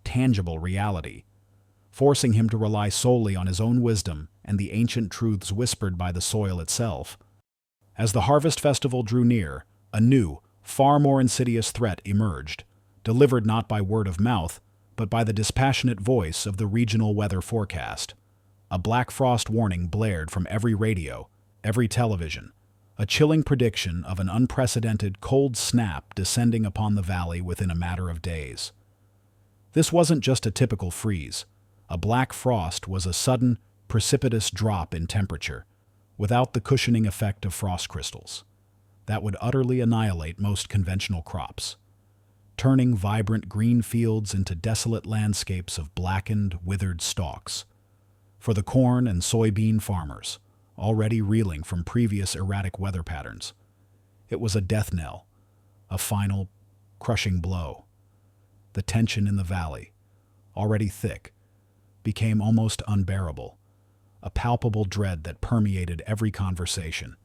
tangible reality, forcing him to rely solely on his own wisdom and the ancient truths whispered by the soil itself. As the harvest festival drew near, a new, far more insidious threat emerged, delivered not by word of mouth, but by the dispassionate voice of the regional weather forecast. A black frost warning blared from every radio, every television, a chilling prediction of an unprecedented cold snap descending upon the valley within a matter of days. This wasn't just a typical freeze. A black frost was a sudden, precipitous drop in temperature, without the cushioning effect of frost crystals, that would utterly annihilate most conventional crops, turning vibrant green fields into desolate landscapes of blackened, withered stalks. For the corn and soybean farmers, already reeling from previous erratic weather patterns, it was a death knell, a final, crushing blow. The tension in the valley, already thick, became almost unbearable, a palpable dread that permeated every conversation,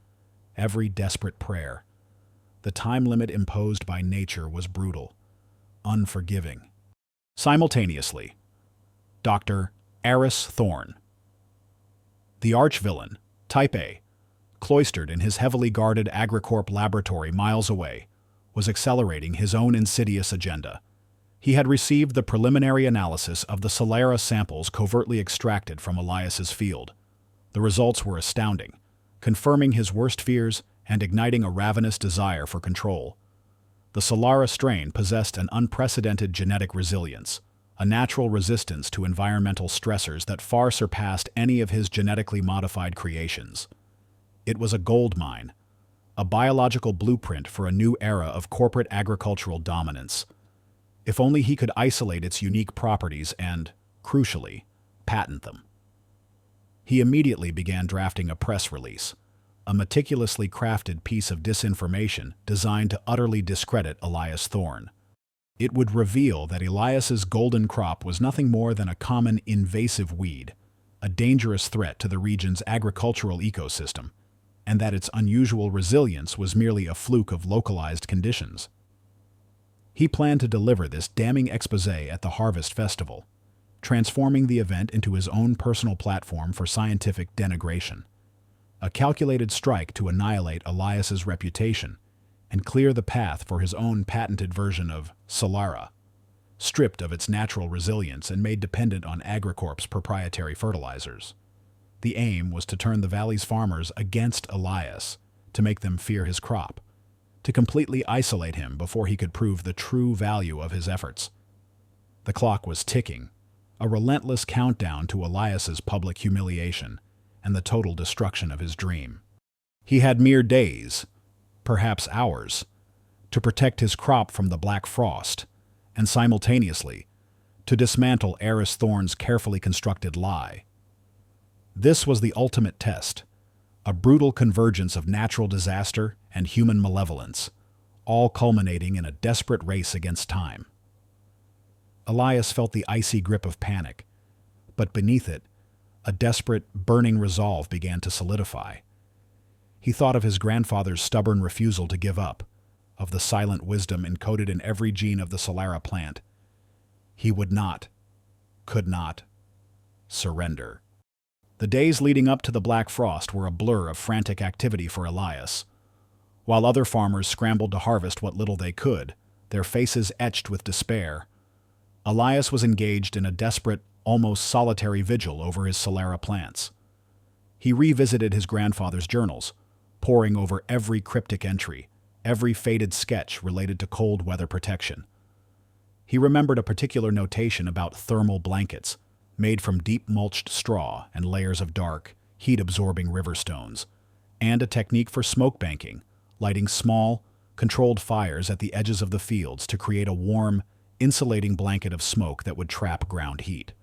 every desperate prayer. The time limit imposed by nature was brutal. unforgiving. Simultaneously, Dr. Eris Thorn, the arch-villain, Type A, cloistered in his heavily guarded AgriCorp laboratory miles away, was accelerating his own insidious agenda. He had received the preliminary analysis of the Solara samples covertly extracted from Elias's field. The results were astounding, confirming his worst fears and igniting a ravenous desire for control. The Solara strain possessed an unprecedented genetic resilience, a natural resistance to environmental stressors that far surpassed any of his genetically modified creations. It was a gold mine, a biological blueprint for a new era of corporate agricultural dominance. If only he could isolate its unique properties and, crucially, patent them. He immediately began drafting a press release, a meticulously crafted piece of disinformation designed to utterly discredit Elias Thorn. It would reveal that Elias's golden crop was nothing more than a common invasive weed, a dangerous threat to the region's agricultural ecosystem, and that its unusual resilience was merely a fluke of localized conditions. He planned to deliver this damning exposé at the Harvest Festival, transforming the event into his own personal platform for scientific denigration, a calculated strike to annihilate Elias's reputation and clear the path for his own patented version of Solara, stripped of its natural resilience and made dependent on AgriCorp's proprietary fertilizers. The aim was to turn the valley's farmers against Elias, to make them fear his crop, to completely isolate him before he could prove the true value of his efforts. The clock was ticking, a relentless countdown to Elias's public humiliation and the total destruction of his dream. He had mere days, perhaps hours, to protect his crop from the black frost, and simultaneously, to dismantle Eris Thorn's carefully constructed lie. This was the ultimate test, a brutal convergence of natural disaster and human malevolence, all culminating in a desperate race against time. Elias felt the icy grip of panic, but beneath it, a desperate, burning resolve began to solidify. He thought of his grandfather's stubborn refusal to give up, of the silent wisdom encoded in every gene of the Solara plant. He would not, could not, surrender. The days leading up to the Black Frost were a blur of frantic activity for Elias. While other farmers scrambled to harvest what little they could, their faces etched with despair, Elias was engaged in a desperate, almost solitary vigil over his Solara plants. He revisited his grandfather's journals, poring over every cryptic entry, every faded sketch related to cold weather protection. He remembered a particular notation about thermal blankets, made from deep mulched straw and layers of dark, heat-absorbing river stones, and a technique for smoke banking, lighting small, controlled fires at the edges of the fields to create a warm, insulating blanket of smoke that would trap ground heat.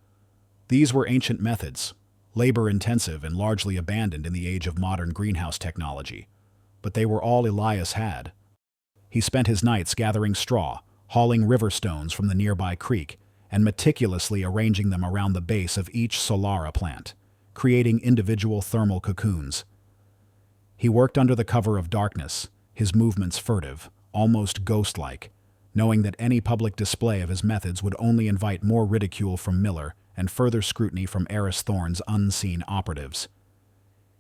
These were ancient methods, labor-intensive and largely abandoned in the age of modern greenhouse technology, but they were all Elias had. He spent his nights gathering straw, hauling river stones from the nearby creek, and meticulously arranging them around the base of each Solara plant, creating individual thermal cocoons. He worked under the cover of darkness, his movements furtive, almost ghost-like, knowing that any public display of his methods would only invite more ridicule from Miller and further scrutiny from Eris Thorn's unseen operatives.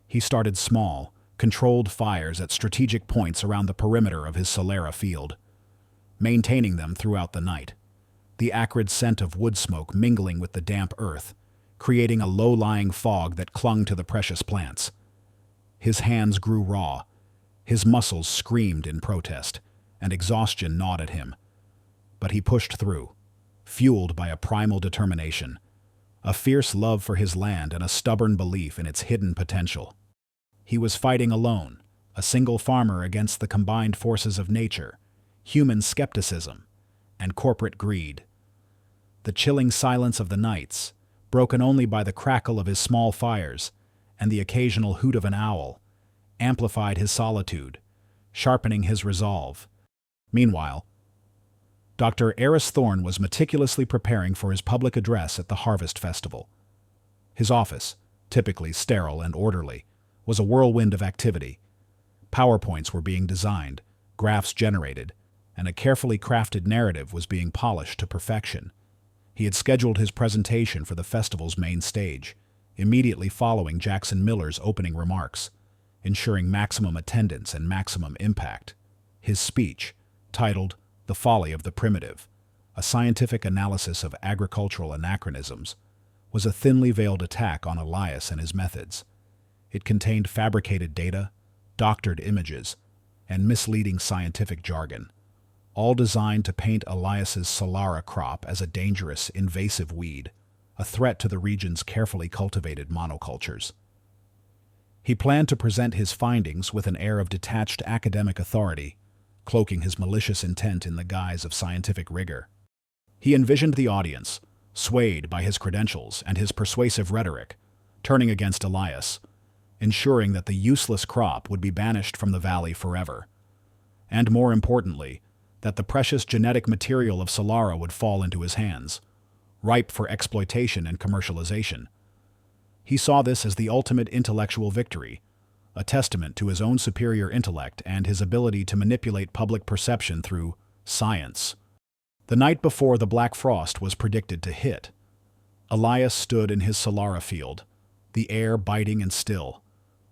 He started small, controlled fires at strategic points around the perimeter of his Solara field, maintaining them throughout the night, the acrid scent of wood smoke mingling with the damp earth, creating a low-lying fog that clung to the precious plants. His hands grew raw, his muscles screamed in protest, and exhaustion gnawed at him. But he pushed through, fueled by a primal determination, a fierce love for his land and a stubborn belief in its hidden potential. He was fighting alone, a single farmer against the combined forces of nature, human skepticism, and corporate greed. The chilling silence of the nights, broken only by the crackle of his small fires and the occasional hoot of an owl, amplified his solitude, sharpening his resolve. Meanwhile, Dr. Eris Thorn was meticulously preparing for his public address at the Harvest Festival. His office, typically sterile and orderly, was a whirlwind of activity. PowerPoints were being designed, graphs generated, and a carefully crafted narrative was being polished to perfection. He had scheduled his presentation for the festival's main stage, immediately following Jackson Miller's opening remarks, ensuring maximum attendance and maximum impact. His speech, titled "The Folly of the Primitive," a scientific analysis of agricultural anachronisms, was a thinly veiled attack on Elias and his methods. It contained fabricated data, doctored images, and misleading scientific jargon, all designed to paint Elias's Solara crop as a dangerous, invasive weed, a threat to the region's carefully cultivated monocultures. He planned to present his findings with an air of detached academic authority, cloaking his malicious intent in the guise of scientific rigor. He envisioned the audience, swayed by his credentials and his persuasive rhetoric, turning against Elias, ensuring that the useless crop would be banished from the valley forever. And more importantly, that the precious genetic material of Solara would fall into his hands, ripe for exploitation and commercialization. He saw this as the ultimate intellectual victory, a testament to his own superior intellect and his ability to manipulate public perception through science. The night before the Black Frost was predicted to hit, Elias stood in his Solara field, the air biting and still,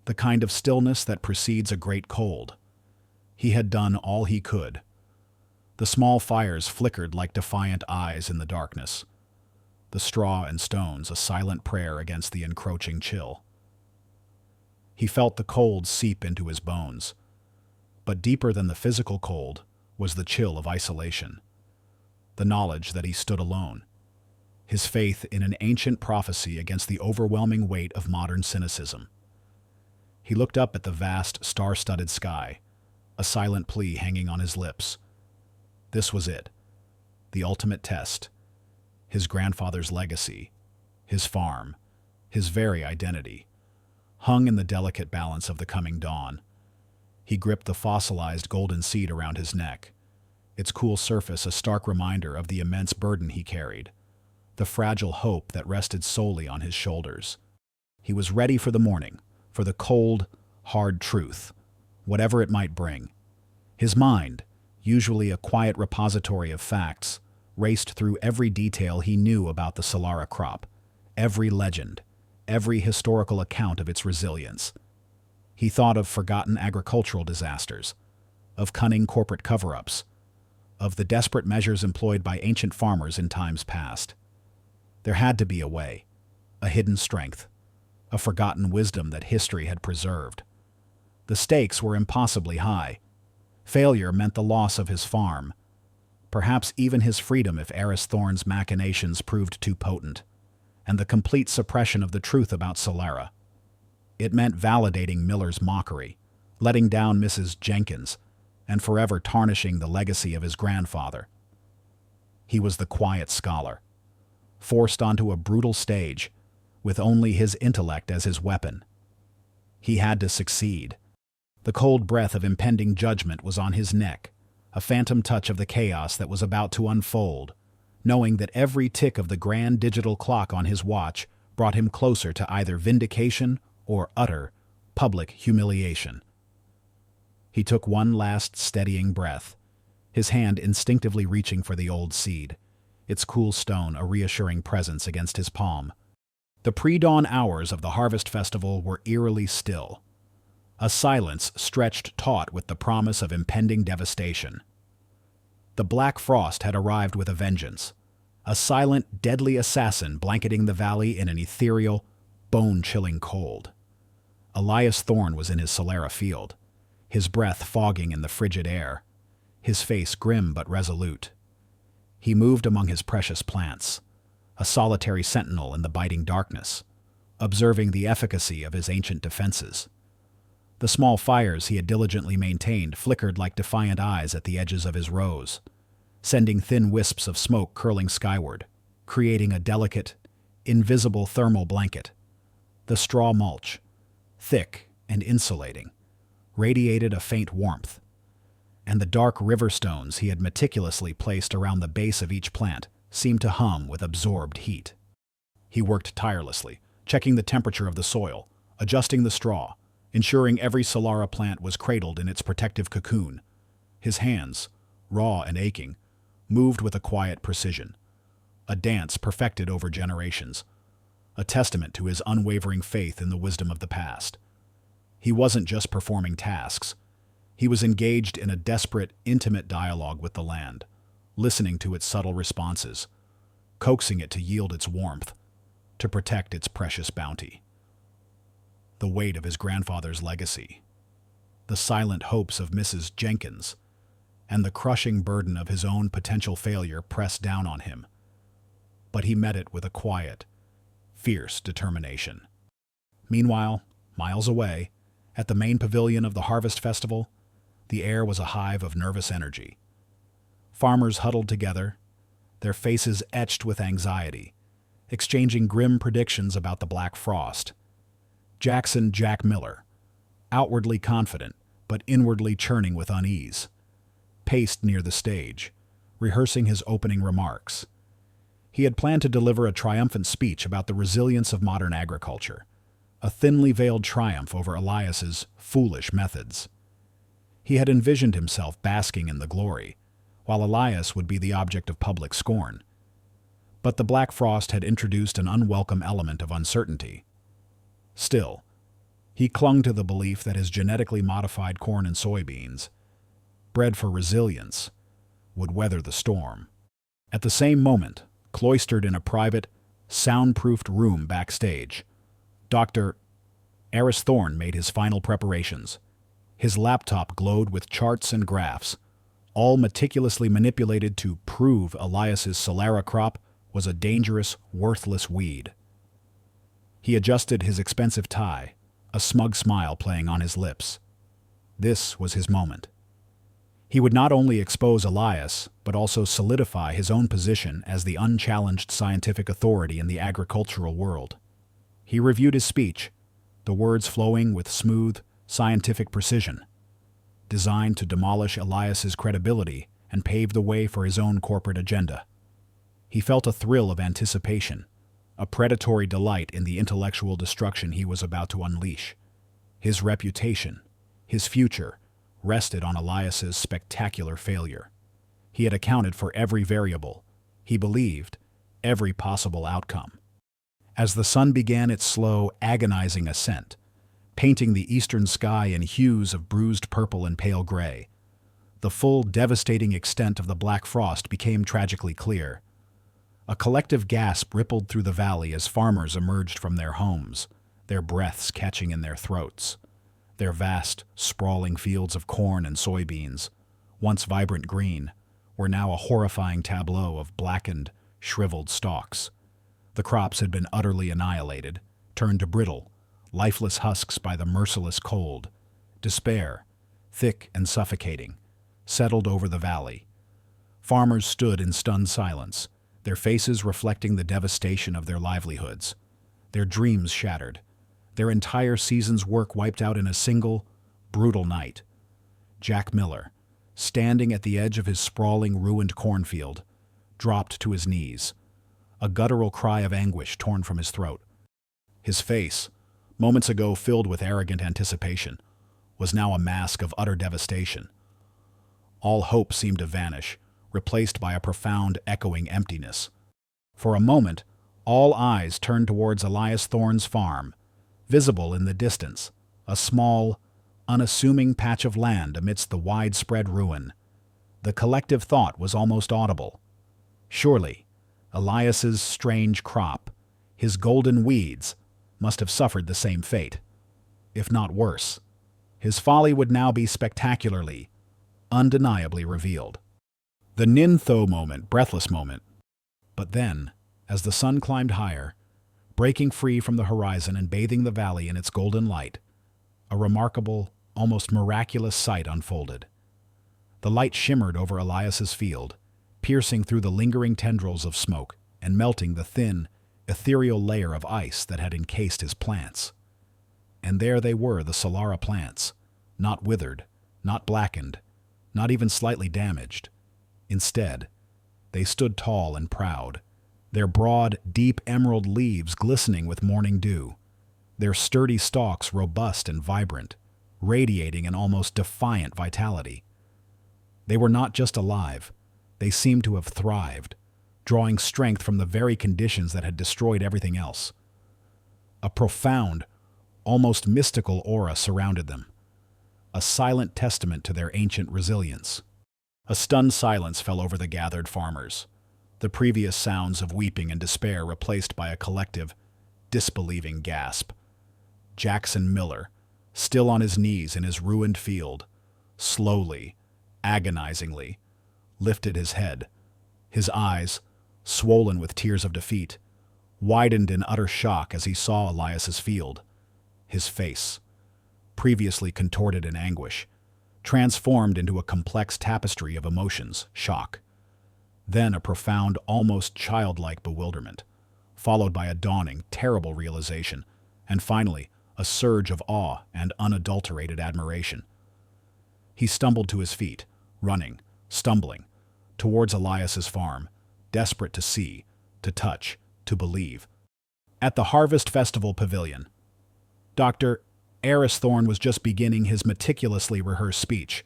the kind of stillness that precedes a great cold. He had done all he could. The small fires flickered like defiant eyes in the darkness, the straw and stones a silent prayer against the encroaching chill. He felt the cold seep into his bones, but deeper than the physical cold was the chill of isolation, the knowledge that he stood alone, his faith in an ancient prophecy against the overwhelming weight of modern cynicism. He looked up at the vast, star-studded sky, a silent plea hanging on his lips. This was it, the ultimate test, his grandfather's legacy, his farm, his very identity, hung in the delicate balance of the coming dawn. He gripped the fossilized golden seed around his neck, its cool surface a stark reminder of the immense burden he carried, the fragile hope that rested solely on his shoulders. He was ready for the morning, for the cold, hard truth, whatever it might bring. His mind, usually a quiet repository of facts, raced through every detail he knew about the Solara crop, every legend, every historical account of its resilience. He thought of forgotten agricultural disasters, of cunning corporate cover-ups, of the desperate measures employed by ancient farmers in times past. There had to be a way, a hidden strength, a forgotten wisdom that history had preserved. The stakes were impossibly high. Failure meant the loss of his farm, perhaps even his freedom if Eris Thorne's machinations proved too potent, and the complete suppression of the truth about Solara. It meant validating Miller's mockery, letting down Mrs. Jenkins, and forever tarnishing the legacy of his grandfather. He was the quiet scholar, forced onto a brutal stage, with only his intellect as his weapon. He had to succeed. The cold breath of impending judgment was on his neck, a phantom touch of the chaos that was about to unfold, knowing that every tick of the grand digital clock on his watch brought him closer to either vindication or utter, public humiliation. He took one last steadying breath, his hand instinctively reaching for the old seed, its cool stone a reassuring presence against his palm. The pre-dawn hours of the harvest festival were eerily still, a silence stretched taut with the promise of impending devastation. The Black Frost had arrived with a vengeance, a silent, deadly assassin blanketing the valley in an ethereal, bone-chilling cold. Elias Thorne was in his Solara field, his breath fogging in the frigid air, his face grim but resolute. He moved among his precious plants, a solitary sentinel in the biting darkness, observing the efficacy of his ancient defenses. The small fires he had diligently maintained flickered like defiant eyes at the edges of his rows, sending thin wisps of smoke curling skyward, creating a delicate, invisible thermal blanket. The straw mulch, thick and insulating, radiated a faint warmth, and the dark river stones he had meticulously placed around the base of each plant seemed to hum with absorbed heat. He worked tirelessly, checking the temperature of the soil, adjusting the straw, ensuring every Solara plant was cradled in its protective cocoon. His hands, raw and aching, moved with a quiet precision, a dance perfected over generations, a testament to his unwavering faith in the wisdom of the past. He wasn't just performing tasks. He was engaged in a desperate, intimate dialogue with the land, listening to its subtle responses, coaxing it to yield its warmth, to protect its precious bounty. The weight of his grandfather's legacy, the silent hopes of Mrs. Jenkins, and the crushing burden of his own potential failure pressed down on him. But he met it with a quiet, fierce determination. Meanwhile, miles away, at the main pavilion of the Harvest Festival, the air was a hive of nervous energy. Farmers huddled together, their faces etched with anxiety, exchanging grim predictions about the Black Frost. Jackson Jack Miller, outwardly confident but inwardly churning with unease, paced near the stage, rehearsing his opening remarks. He had planned to deliver a triumphant speech about the resilience of modern agriculture, a thinly veiled triumph over Elias's foolish methods. He had envisioned himself basking in the glory, while Elias would be the object of public scorn. But the Black Frost had introduced an unwelcome element of uncertainty. Still, he clung to the belief that his genetically modified corn and soybeans, bred for resilience, would weather the storm. At the same moment, cloistered in a private, soundproofed room backstage, Dr. Eris Thorne made his final preparations. His laptop glowed with charts and graphs, all meticulously manipulated to prove Elias's Solara crop was a dangerous, worthless weed. He adjusted his expensive tie, a smug smile playing on his lips. This was his moment. He would not only expose Elias, but also solidify his own position as the unchallenged scientific authority in the agricultural world. He reviewed his speech, the words flowing with smooth, scientific precision, designed to demolish Elias's credibility and pave the way for his own corporate agenda. He felt a thrill of anticipation, a predatory delight in the intellectual destruction he was about to unleash. His reputation, his future, rested on Elias's spectacular failure. He had accounted for every variable, he believed, every possible outcome. As the sun began its slow, agonizing ascent, painting the eastern sky in hues of bruised purple and pale gray, the full, devastating extent of the Black Frost became tragically clear. A collective gasp rippled through the valley as farmers emerged from their homes, their breaths catching in their throats. Their vast, sprawling fields of corn and soybeans, once vibrant green, were now a horrifying tableau of blackened, shriveled stalks. The crops had been utterly annihilated, turned to brittle, lifeless husks by the merciless cold. Despair, thick and suffocating, settled over the valley. Farmers stood in stunned silence, their faces reflecting the devastation of their livelihoods, their dreams shattered, their entire season's work wiped out in a single, brutal night. Jack Miller, standing at the edge of his sprawling, ruined cornfield, dropped to his knees, a guttural cry of anguish torn from his throat. His face, moments ago filled with arrogant anticipation, was now a mask of utter devastation. All hope seemed to vanish, replaced by a profound, echoing emptiness. For a moment, all eyes turned towards Elias Thorne's farm, visible in the distance, a small, unassuming patch of land amidst the widespread ruin. The collective thought was almost audible. Surely, Elias's strange crop, his golden weeds, must have suffered the same fate. If not worse, his folly would now be spectacularly, undeniably revealed. The Nin-Tho moment, breathless moment. But then, as the sun climbed higher, breaking free from the horizon and bathing the valley in its golden light, a remarkable, almost miraculous sight unfolded. The light shimmered over Elias's field, piercing through the lingering tendrils of smoke and melting the thin, ethereal layer of ice that had encased his plants. And there they were, the Solara plants, not withered, not blackened, not even slightly damaged. Instead, they stood tall and proud, their broad, deep emerald leaves glistening with morning dew, their sturdy stalks robust and vibrant, radiating an almost defiant vitality. They were not just alive, they seemed to have thrived, drawing strength from the very conditions that had destroyed everything else. A profound, almost mystical aura surrounded them, a silent testament to their ancient resilience. A stunned silence fell over the gathered farmers, the previous sounds of weeping and despair replaced by a collective, disbelieving gasp. Jackson Miller, still on his knees in his ruined field, slowly, agonizingly, lifted his head. His eyes, swollen with tears of defeat, widened in utter shock as he saw Elias's field. His face, previously contorted in anguish, transformed into a complex tapestry of emotions, shock, then a profound, almost childlike bewilderment, followed by a dawning, terrible realization, and finally, a surge of awe and unadulterated admiration. He stumbled to his feet, running, stumbling, towards Elias's farm, desperate to see, to touch, to believe. At the Harvest Festival Pavilion, Dr. Eris Thorne was just beginning his meticulously rehearsed speech,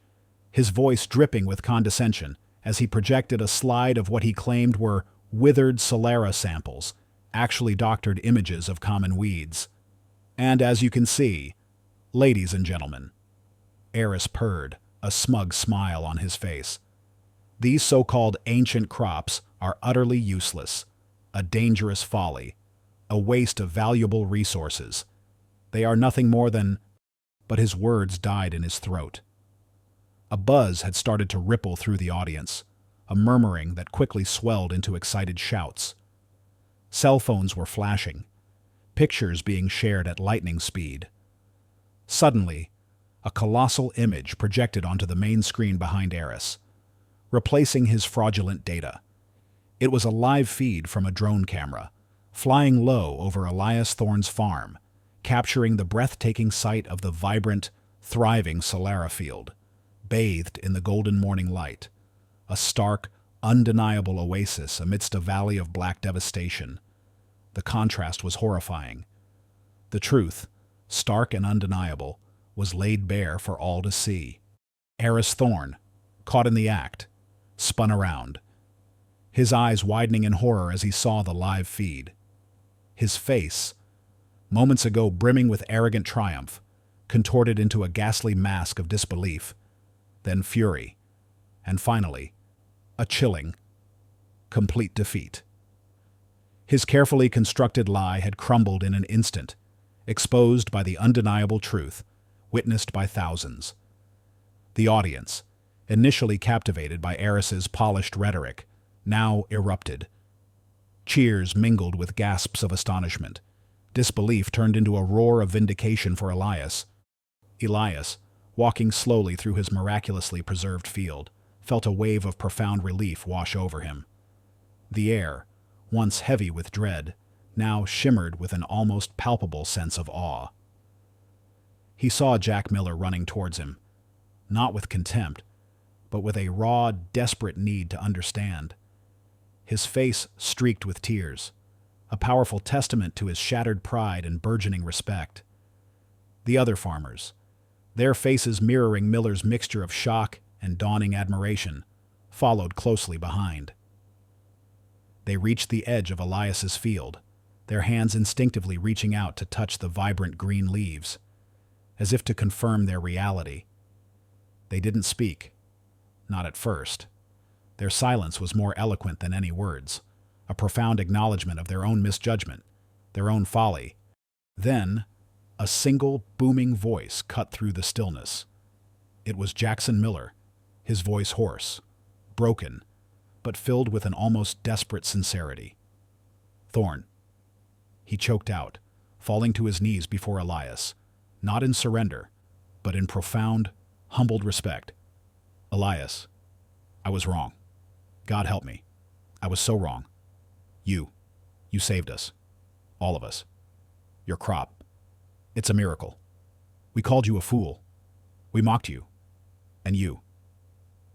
his voice dripping with condescension as he projected a slide of what he claimed were withered Solera samples, actually doctored images of common weeds. And as you can see, ladies and gentlemen, Eris purred, a smug smile on his face. These so-called ancient crops are utterly useless, a dangerous folly, a waste of valuable resources. They are nothing more than... But his words died in his throat. A buzz had started to ripple through the audience, a murmuring that quickly swelled into excited shouts. Cell phones were flashing, pictures being shared at lightning speed. Suddenly, a colossal image projected onto the main screen behind Eris, replacing his fraudulent data. It was a live feed from a drone camera, flying low over Elias Thorne's farm, capturing the breathtaking sight of the vibrant, thriving Solera field, bathed in the golden morning light, a stark, undeniable oasis amidst a valley of black devastation. The contrast was horrifying. The truth, stark and undeniable, was laid bare for all to see. Eris Thorne, caught in the act, spun around, his eyes widening in horror as he saw the live feed. His face, moments ago brimming with arrogant triumph, contorted into a ghastly mask of disbelief, then fury, and finally, a chilling, complete defeat. His carefully constructed lie had crumbled in an instant, exposed by the undeniable truth, witnessed by thousands. The audience, initially captivated by Eris's polished rhetoric, now erupted. Cheers mingled with gasps of astonishment. Disbelief turned into a roar of vindication for Elias. Elias, walking slowly through his miraculously preserved field, felt a wave of profound relief wash over him. The air, once heavy with dread, now shimmered with an almost palpable sense of awe. He saw Jack Miller running towards him, not with contempt, but with a raw, desperate need to understand. His face streaked with tears, a powerful testament to his shattered pride and burgeoning respect. The other farmers, their faces mirroring Miller's mixture of shock and dawning admiration, followed closely behind. They reached the edge of Elias's field, their hands instinctively reaching out to touch the vibrant green leaves, as if to confirm their reality. They didn't speak, not at first. Their silence was more eloquent than any words, a profound acknowledgement of their own misjudgment, their own folly. Then, a single booming voice cut through the stillness. It was Jackson Miller, his voice hoarse, broken, but filled with an almost desperate sincerity. "Thorne," he choked out, falling to his knees before Elias, not in surrender, but in profound, humbled respect. "Elias, I was wrong. God help me. I was so wrong. You saved us. All of us. Your crop. It's a miracle. We called you a fool. We mocked you. And you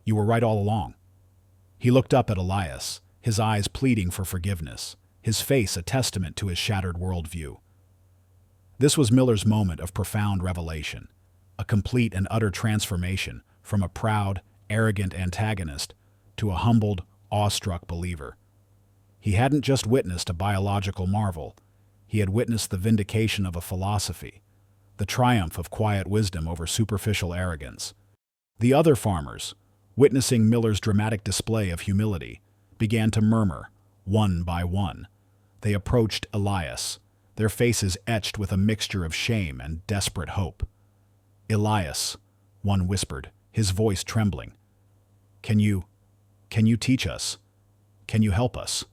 were right all along." He looked up at Elias, his eyes pleading for forgiveness, his face a testament to his shattered worldview. This was Miller's moment of profound revelation, a complete and utter transformation from a proud, arrogant antagonist to a humbled, awestruck believer. He hadn't just witnessed a biological marvel, he had witnessed the vindication of a philosophy, the triumph of quiet wisdom over superficial arrogance. The other farmers, witnessing Miller's dramatic display of humility, began to murmur, one by one. They approached Elias, their faces etched with a mixture of shame and desperate hope. "Elias," one whispered, his voice trembling. Can you teach us? Can you help us?"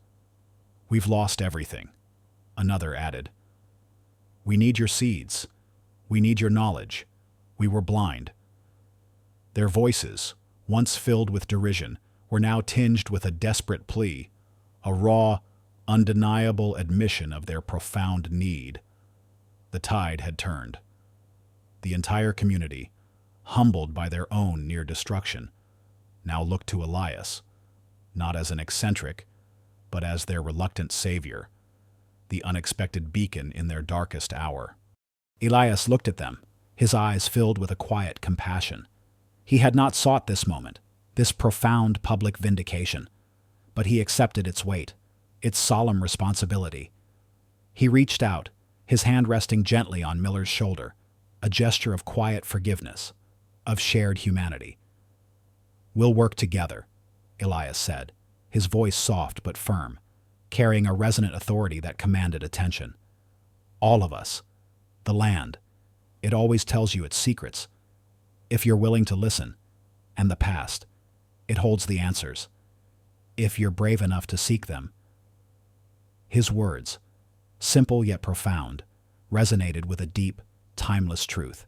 "We've lost everything," another added. "We need your seeds. We need your knowledge. We were blind." Their voices, once filled with derision, were now tinged with a desperate plea, a raw, undeniable admission of their profound need. The tide had turned. The entire community, humbled by their own near destruction, now looked to Elias, not as an eccentric, but as their reluctant savior, the unexpected beacon in their darkest hour. Elias looked at them, his eyes filled with a quiet compassion. He had not sought this moment, this profound public vindication, but he accepted its weight, its solemn responsibility. He reached out, his hand resting gently on Miller's shoulder, a gesture of quiet forgiveness, of shared humanity. "We'll work together," Elias said, his voice soft but firm, carrying a resonant authority that commanded attention. "All of us. The land. It always tells you its secrets. If you're willing to listen. And the past. It holds the answers. If you're brave enough to seek them." His words, simple yet profound, resonated with a deep, timeless truth.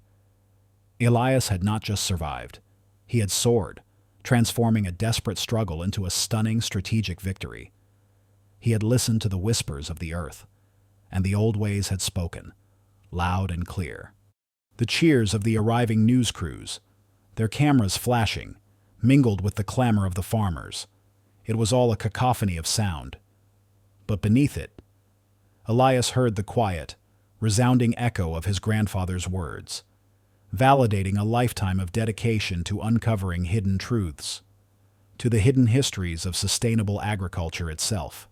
Elias had not just survived. He had soared, transforming a desperate struggle into a stunning strategic victory. He had listened to the whispers of the earth, and the old ways had spoken, loud and clear. The cheers of the arriving news crews, their cameras flashing, mingled with the clamor of the farmers. It was all a cacophony of sound. But beneath it, Elias heard the quiet, resounding echo of his grandfather's words, validating a lifetime of dedication to uncovering hidden truths, to the hidden histories of sustainable agriculture itself.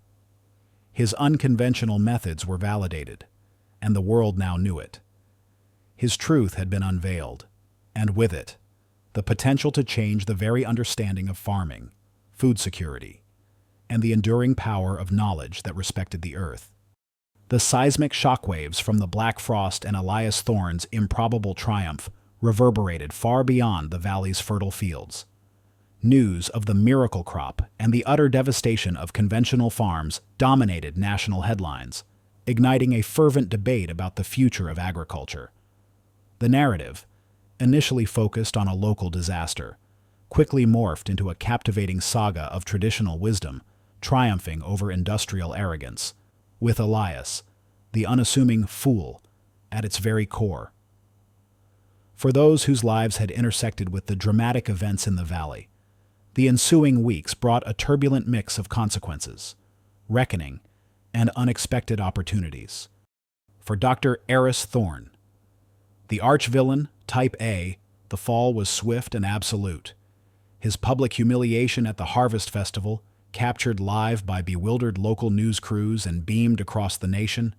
His unconventional methods were validated, and the world now knew it. His truth had been unveiled, and with it, the potential to change the very understanding of farming, food security, and the enduring power of knowledge that respected the earth. The seismic shockwaves from the Black Frost and Elias Thorne's improbable triumph reverberated far beyond the valley's fertile fields. News of the miracle crop and the utter devastation of conventional farms dominated national headlines, igniting a fervent debate about the future of agriculture. The narrative, initially focused on a local disaster, quickly morphed into a captivating saga of traditional wisdom, triumphing over industrial arrogance, with Elias, the unassuming fool, at its very core. For those whose lives had intersected with the dramatic events in the valley, the ensuing weeks brought a turbulent mix of consequences, reckoning, and unexpected opportunities. For Dr. Eris Thorne, the arch-villain, Type A, the fall was swift and absolute. His public humiliation at the Harvest Festival, captured live by bewildered local news crews and beamed across the nation,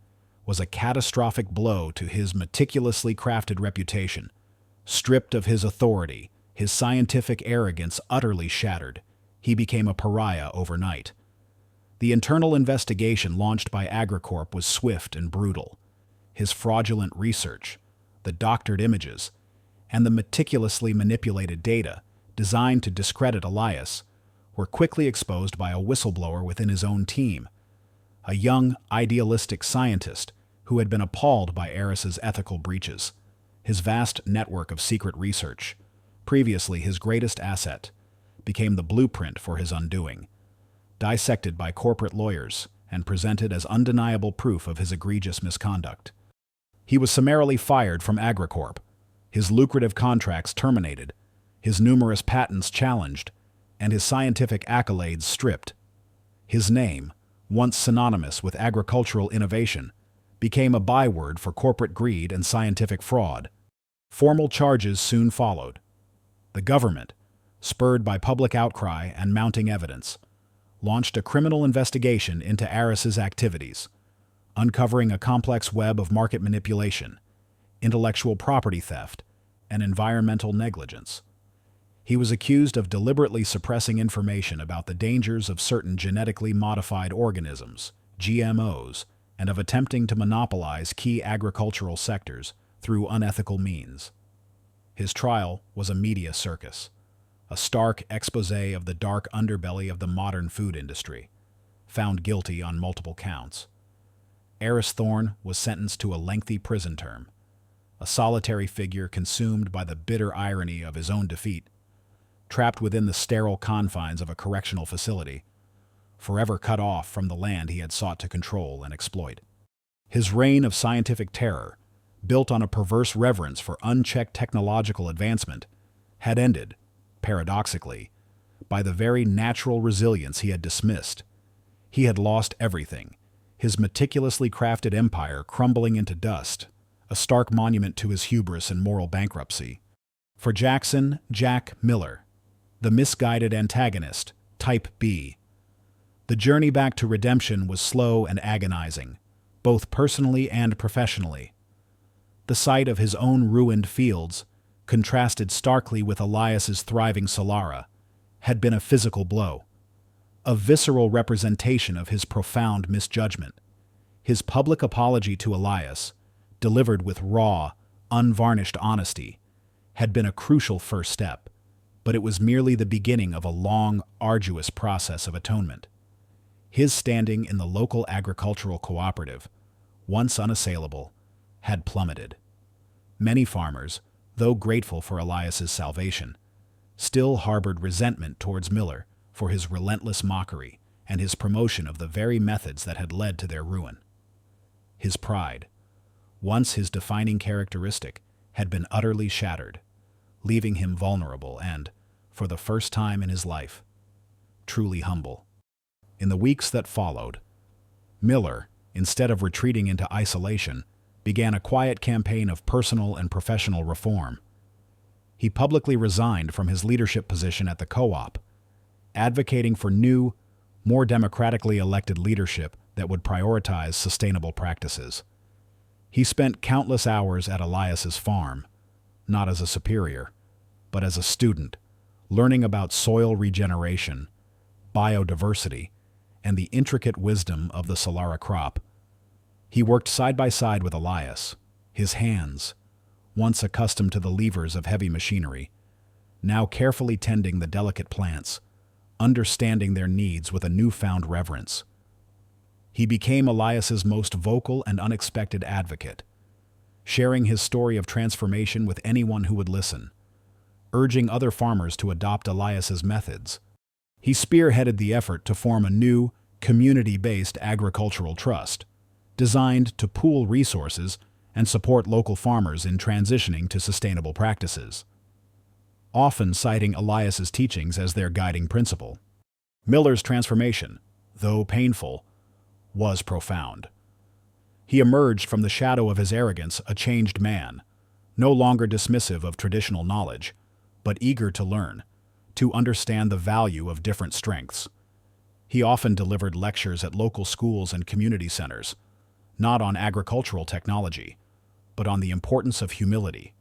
was a catastrophic blow to his meticulously crafted reputation. Stripped of his authority, his scientific arrogance utterly shattered, he became a pariah overnight. The internal investigation launched by AgriCorp was swift and brutal. His fraudulent research, the doctored images, and the meticulously manipulated data designed to discredit Elias were quickly exposed by a whistleblower within his own team, a young, idealistic scientist who had been appalled by Eris's ethical breaches. His vast network of secret research, previously his greatest asset, became the blueprint for his undoing, dissected by corporate lawyers and presented as undeniable proof of his egregious misconduct. He was summarily fired from AgriCorp, his lucrative contracts terminated, his numerous patents challenged, and his scientific accolades stripped. His name, once synonymous with agricultural innovation, became a byword for corporate greed and scientific fraud. Formal charges soon followed. The government, spurred by public outcry and mounting evidence, launched a criminal investigation into Aris's activities, uncovering a complex web of market manipulation, intellectual property theft, and environmental negligence. He was accused of deliberately suppressing information about the dangers of certain genetically modified organisms, GMOs, and of attempting to monopolize key agricultural sectors through unethical means. His trial was a media circus, a stark exposé of the dark underbelly of the modern food industry, found guilty on multiple counts. Aris Thorne was sentenced to a lengthy prison term, a solitary figure consumed by the bitter irony of his own defeat, trapped within the sterile confines of a correctional facility, forever cut off from the land he had sought to control and exploit. His reign of scientific terror, built on a perverse reverence for unchecked technological advancement, had ended, paradoxically, by the very natural resilience he had dismissed. He had lost everything, his meticulously crafted empire crumbling into dust, a stark monument to his hubris and moral bankruptcy. For Jackson Jack Miller, the misguided antagonist, Type B, the journey back to redemption was slow and agonizing, both personally and professionally. The sight of his own ruined fields, contrasted starkly with Elias's thriving Solara, had been a physical blow, a visceral representation of his profound misjudgment. His public apology to Elias, delivered with raw, unvarnished honesty, had been a crucial first step, but it was merely the beginning of a long, arduous process of atonement. His standing in the local agricultural cooperative, once unassailable, had plummeted. Many farmers, though grateful for Elias's salvation, still harbored resentment towards Miller for his relentless mockery and his promotion of the very methods that had led to their ruin. His pride, once his defining characteristic, had been utterly shattered, leaving him vulnerable and, for the first time in his life, truly humble. In the weeks that followed, Miller, instead of retreating into isolation, began a quiet campaign of personal and professional reform. He publicly resigned from his leadership position at the co-op, advocating for new, more democratically elected leadership that would prioritize sustainable practices. He spent countless hours at Elias's farm, not as a superior, but as a student, learning about soil regeneration, biodiversity, and the intricate wisdom of the Solara crop. He worked side by side with Elias, his hands, once accustomed to the levers of heavy machinery, now carefully tending the delicate plants, understanding their needs with a newfound reverence. He became Elias's most vocal and unexpected advocate, sharing his story of transformation with anyone who would listen, urging other farmers to adopt Elias's methods. He spearheaded the effort to form a new, community-based agricultural trust, designed to pool resources and support local farmers in transitioning to sustainable practices, often citing Elias's teachings as their guiding principle. Miller's transformation, though painful, was profound. He emerged from the shadow of his arrogance a changed man, no longer dismissive of traditional knowledge, but eager to learn, to understand the value of different strengths. He often delivered lectures at local schools and community centers, not on agricultural technology, but on the importance of humility,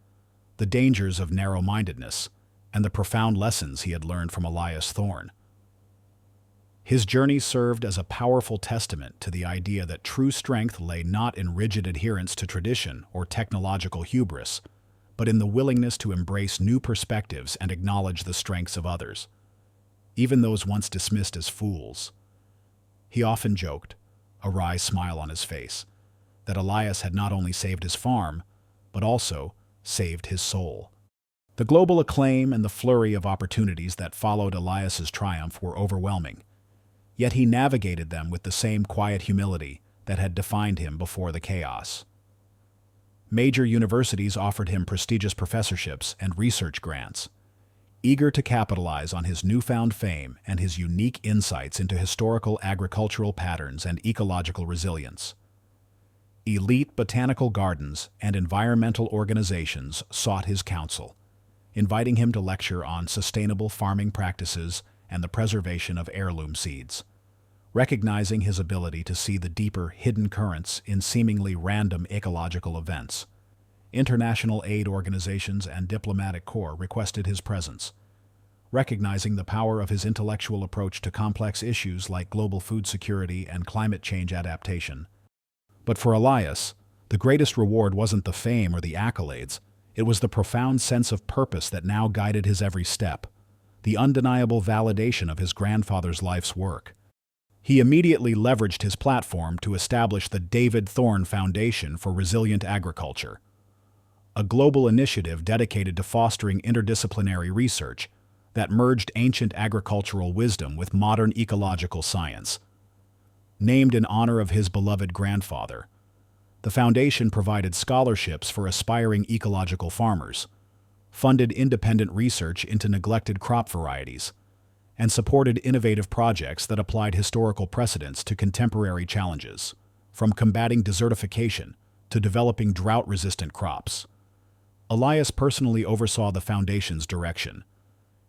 the dangers of narrow-mindedness, and the profound lessons he had learned from Elias Thorne. His journey served as a powerful testament to the idea that true strength lay not in rigid adherence to tradition or technological hubris, but in the willingness to embrace new perspectives and acknowledge the strengths of others, even those once dismissed as fools. He often joked, a wry smile on his face, that Elias had not only saved his farm, but also saved his soul. The global acclaim and the flurry of opportunities that followed Elias's triumph were overwhelming, yet he navigated them with the same quiet humility that had defined him before the chaos. Major universities offered him prestigious professorships and research grants, eager to capitalize on his newfound fame and his unique insights into historical agricultural patterns and ecological resilience. Elite botanical gardens and environmental organizations sought his counsel, inviting him to lecture on sustainable farming practices and the preservation of heirloom seeds. Recognizing his ability to see the deeper, hidden currents in seemingly random ecological events, international aid organizations and diplomatic corps requested his presence. Recognizing the power of his intellectual approach to complex issues like global food security and climate change adaptation. But for Elias, the greatest reward wasn't the fame or the accolades. It was the profound sense of purpose that now guided his every step, the undeniable validation of his grandfather's life's work. He immediately leveraged his platform to establish the David Thorne Foundation for Resilient Agriculture, a global initiative dedicated to fostering interdisciplinary research that merged ancient agricultural wisdom with modern ecological science. Named in honor of his beloved grandfather, the foundation provided scholarships for aspiring ecological farmers, funded independent research into neglected crop varieties, and supported innovative projects that applied historical precedents to contemporary challenges, from combating desertification to developing drought-resistant crops. Elias personally oversaw the foundation's direction,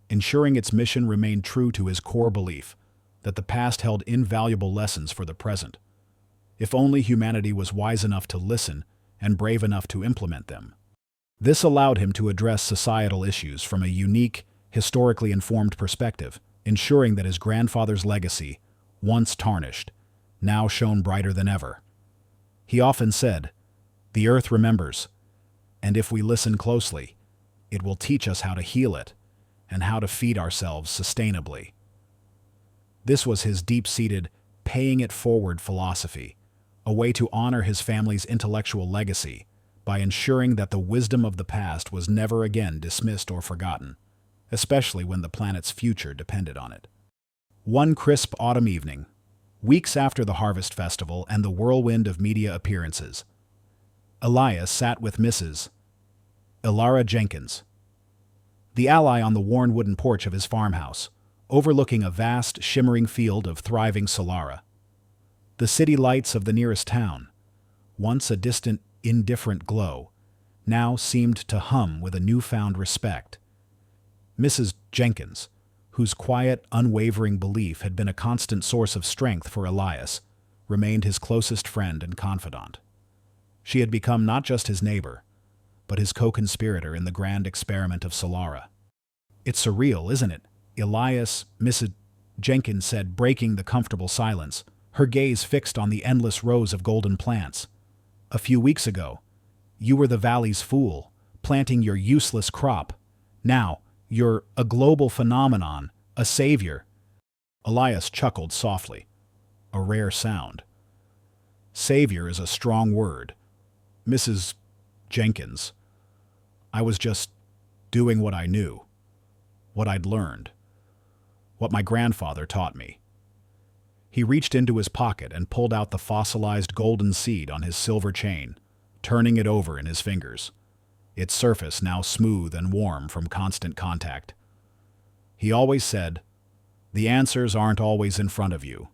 ensuring its mission remained true to his core belief that the past held invaluable lessons for the present, if only humanity was wise enough to listen and brave enough to implement them. This allowed him to address societal issues from a unique, historically informed perspective, ensuring that his grandfather's legacy, once tarnished, now shone brighter than ever. He often said, "The earth remembers, and if we listen closely, it will teach us how to heal it and how to feed ourselves sustainably." This was his deep-seated, paying it forward philosophy, a way to honor his family's intellectual legacy by ensuring that the wisdom of the past was never again dismissed or forgotten, especially when the planet's future depended on it. One crisp autumn evening, weeks after the Harvest Festival and the whirlwind of media appearances, Elias sat with Mrs. Ilara Jenkins, the ally, on the worn wooden porch of his farmhouse, overlooking a vast, shimmering field of thriving Solara. The city lights of the nearest town, once a distant, indifferent glow, now seemed to hum with a newfound respect. Mrs. Jenkins, whose quiet, unwavering belief had been a constant source of strength for Elias, remained his closest friend and confidant. She had become not just his neighbor, but his co-conspirator in the grand experiment of Solara. "It's surreal, isn't it?" Elias, Mrs. Jenkins said, breaking the comfortable silence, her gaze fixed on the endless rows of golden plants. "A few weeks ago, you were the valley's fool, planting your useless crop. Now, you're a global phenomenon, a savior." Elias chuckled softly, a rare sound. "Savior is a strong word, Mrs. Jenkins. I was just doing what I knew, what I'd learned, what my grandfather taught me." He reached into his pocket and pulled out the fossilized golden seed on his silver chain, turning it over in his fingers, its surface now smooth and warm from constant contact. He always said, "The answers aren't always in front of you,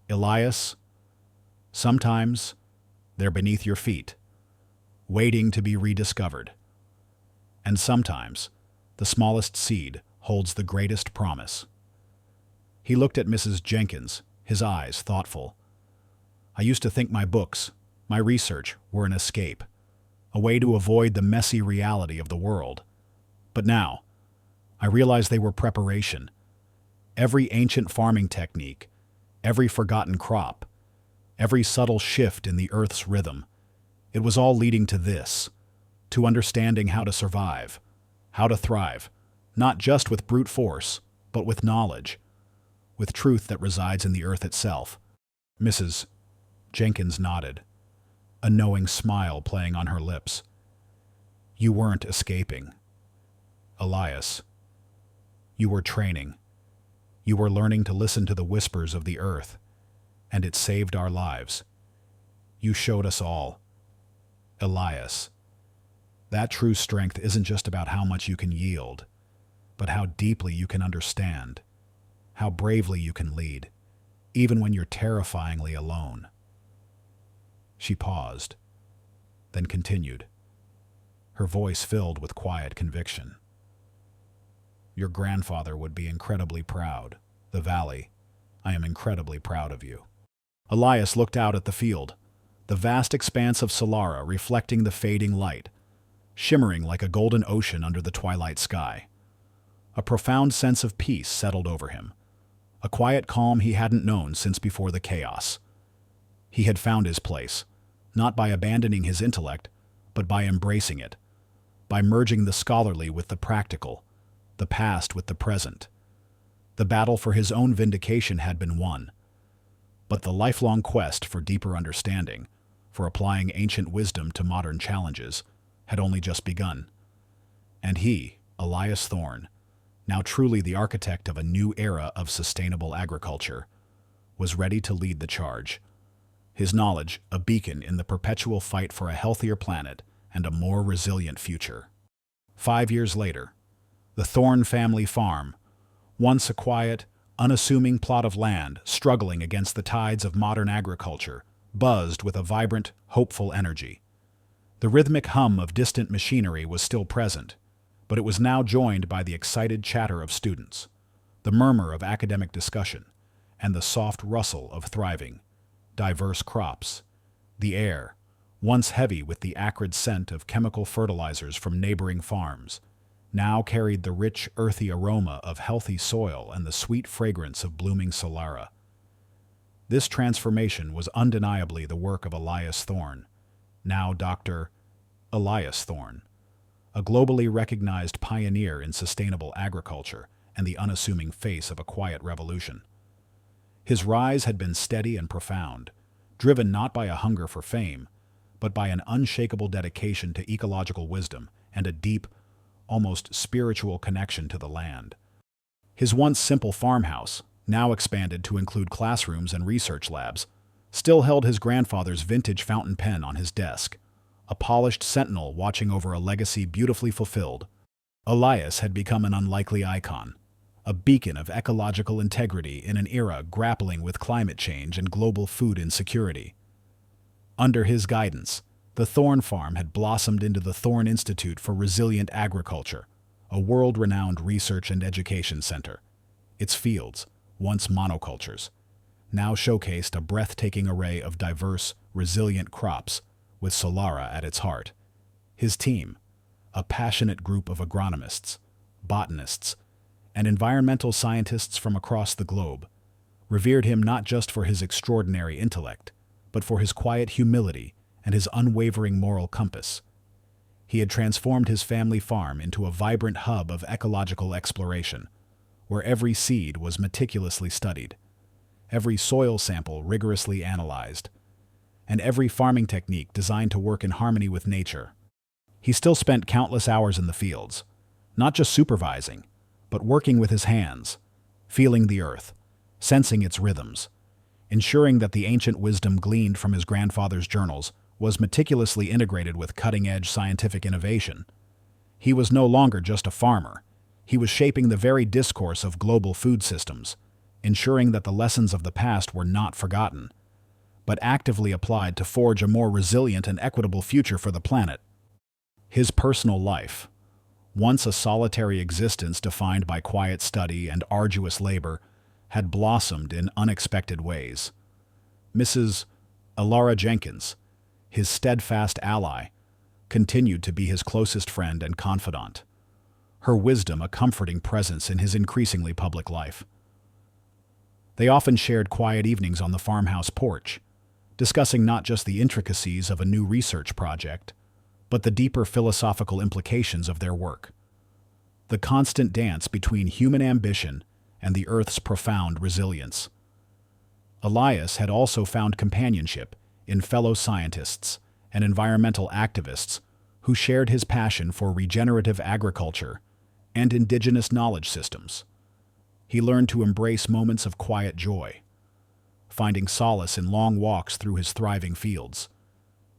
Elias. Sometimes they're beneath your feet, waiting to be rediscovered. And sometimes the smallest seed holds the greatest promise." He looked at Mrs. Jenkins, his eyes thoughtful. "I used to think my books, my research, were an escape, a way to avoid the messy reality of the world. But now, I realize they were preparation. Every ancient farming technique, every forgotten crop, every subtle shift in the earth's rhythm, it was all leading to this, to understanding how to survive, how to thrive, not just with brute force, but with knowledge, with truth that resides in the earth itself." Mrs. Jenkins nodded, a knowing smile playing on her lips. "You weren't escaping, Elias. You were training. You were learning to listen to the whispers of the earth, and it saved our lives. You showed us all, Elias, that true strength isn't just about how much you can yield, but how deeply you can understand, how bravely you can lead, even when you're terrifyingly alone." She paused, then continued, her voice filled with quiet conviction. Your grandfather would be incredibly proud. The valley. I am incredibly proud of you. Elias looked out at the field, the vast expanse of Solara reflecting the fading light, shimmering like a golden ocean under the twilight sky. A profound sense of peace settled over him, a quiet calm he hadn't known since before the chaos. He had found his place, not by abandoning his intellect, but by embracing it, by merging the scholarly with the practical, the past with the present. The battle for his own vindication had been won, but the lifelong quest for deeper understanding, for applying ancient wisdom to modern challenges, had only just begun. And he, Elias Thorne, now truly the architect of a new era of sustainable agriculture, was ready to lead the charge. His knowledge, a beacon in the perpetual fight for a healthier planet and a more resilient future. 5 years later, the Thorne family farm, once a quiet, unassuming plot of land struggling against the tides of modern agriculture, buzzed with a vibrant, hopeful energy. The rhythmic hum of distant machinery was still present, but it was now joined by the excited chatter of students, the murmur of academic discussion, and the soft rustle of thriving, diverse crops. The air, once heavy with the acrid scent of chemical fertilizers from neighboring farms, now carried the rich, earthy aroma of healthy soil and the sweet fragrance of blooming Solara. This transformation was undeniably the work of Elias Thorne, now Dr. Elias Thorne, a globally recognized pioneer in sustainable agriculture and the unassuming face of a quiet revolution. His rise had been steady and profound, driven not by a hunger for fame, but by an unshakable dedication to ecological wisdom and a deep, almost spiritual connection to the land. His once simple farmhouse, now expanded to include classrooms and research labs, still held his grandfather's vintage fountain pen on his desk, a polished sentinel watching over a legacy beautifully fulfilled. Elias had become an unlikely icon, a beacon of ecological integrity in an era grappling with climate change and global food insecurity. Under his guidance, the Thorne Farm had blossomed into the Thorne Institute for Resilient Agriculture, a world-renowned research and education center. Its fields, once monocultures, now showcased a breathtaking array of diverse, resilient crops, with Solara at its heart. His team, a passionate group of agronomists, botanists, and environmental scientists from across the globe, revered him not just for his extraordinary intellect, but for his quiet humility and his unwavering moral compass. He had transformed his family farm into a vibrant hub of ecological exploration, where every seed was meticulously studied, every soil sample rigorously analyzed, and every farming technique designed to work in harmony with nature. He still spent countless hours in the fields, not just supervising, but working with his hands, feeling the earth, sensing its rhythms, ensuring that the ancient wisdom gleaned from his grandfather's journals was meticulously integrated with cutting-edge scientific innovation. He was no longer just a farmer. He was shaping the very discourse of global food systems, ensuring that the lessons of the past were not forgotten, but actively applied to forge a more resilient and equitable future for the planet. His personal life, once a solitary existence defined by quiet study and arduous labor, had blossomed in unexpected ways. Mrs. Alara Jenkins, his steadfast ally, continued to be his closest friend and confidant, her wisdom a comforting presence in his increasingly public life. They often shared quiet evenings on the farmhouse porch, discussing not just the intricacies of a new research project, but the deeper philosophical implications of their work. The constant dance between human ambition and the Earth's profound resilience. Elias had also found companionship in fellow scientists and environmental activists who shared his passion for regenerative agriculture and indigenous knowledge systems. He learned to embrace moments of quiet joy, finding solace in long walks through his thriving fields,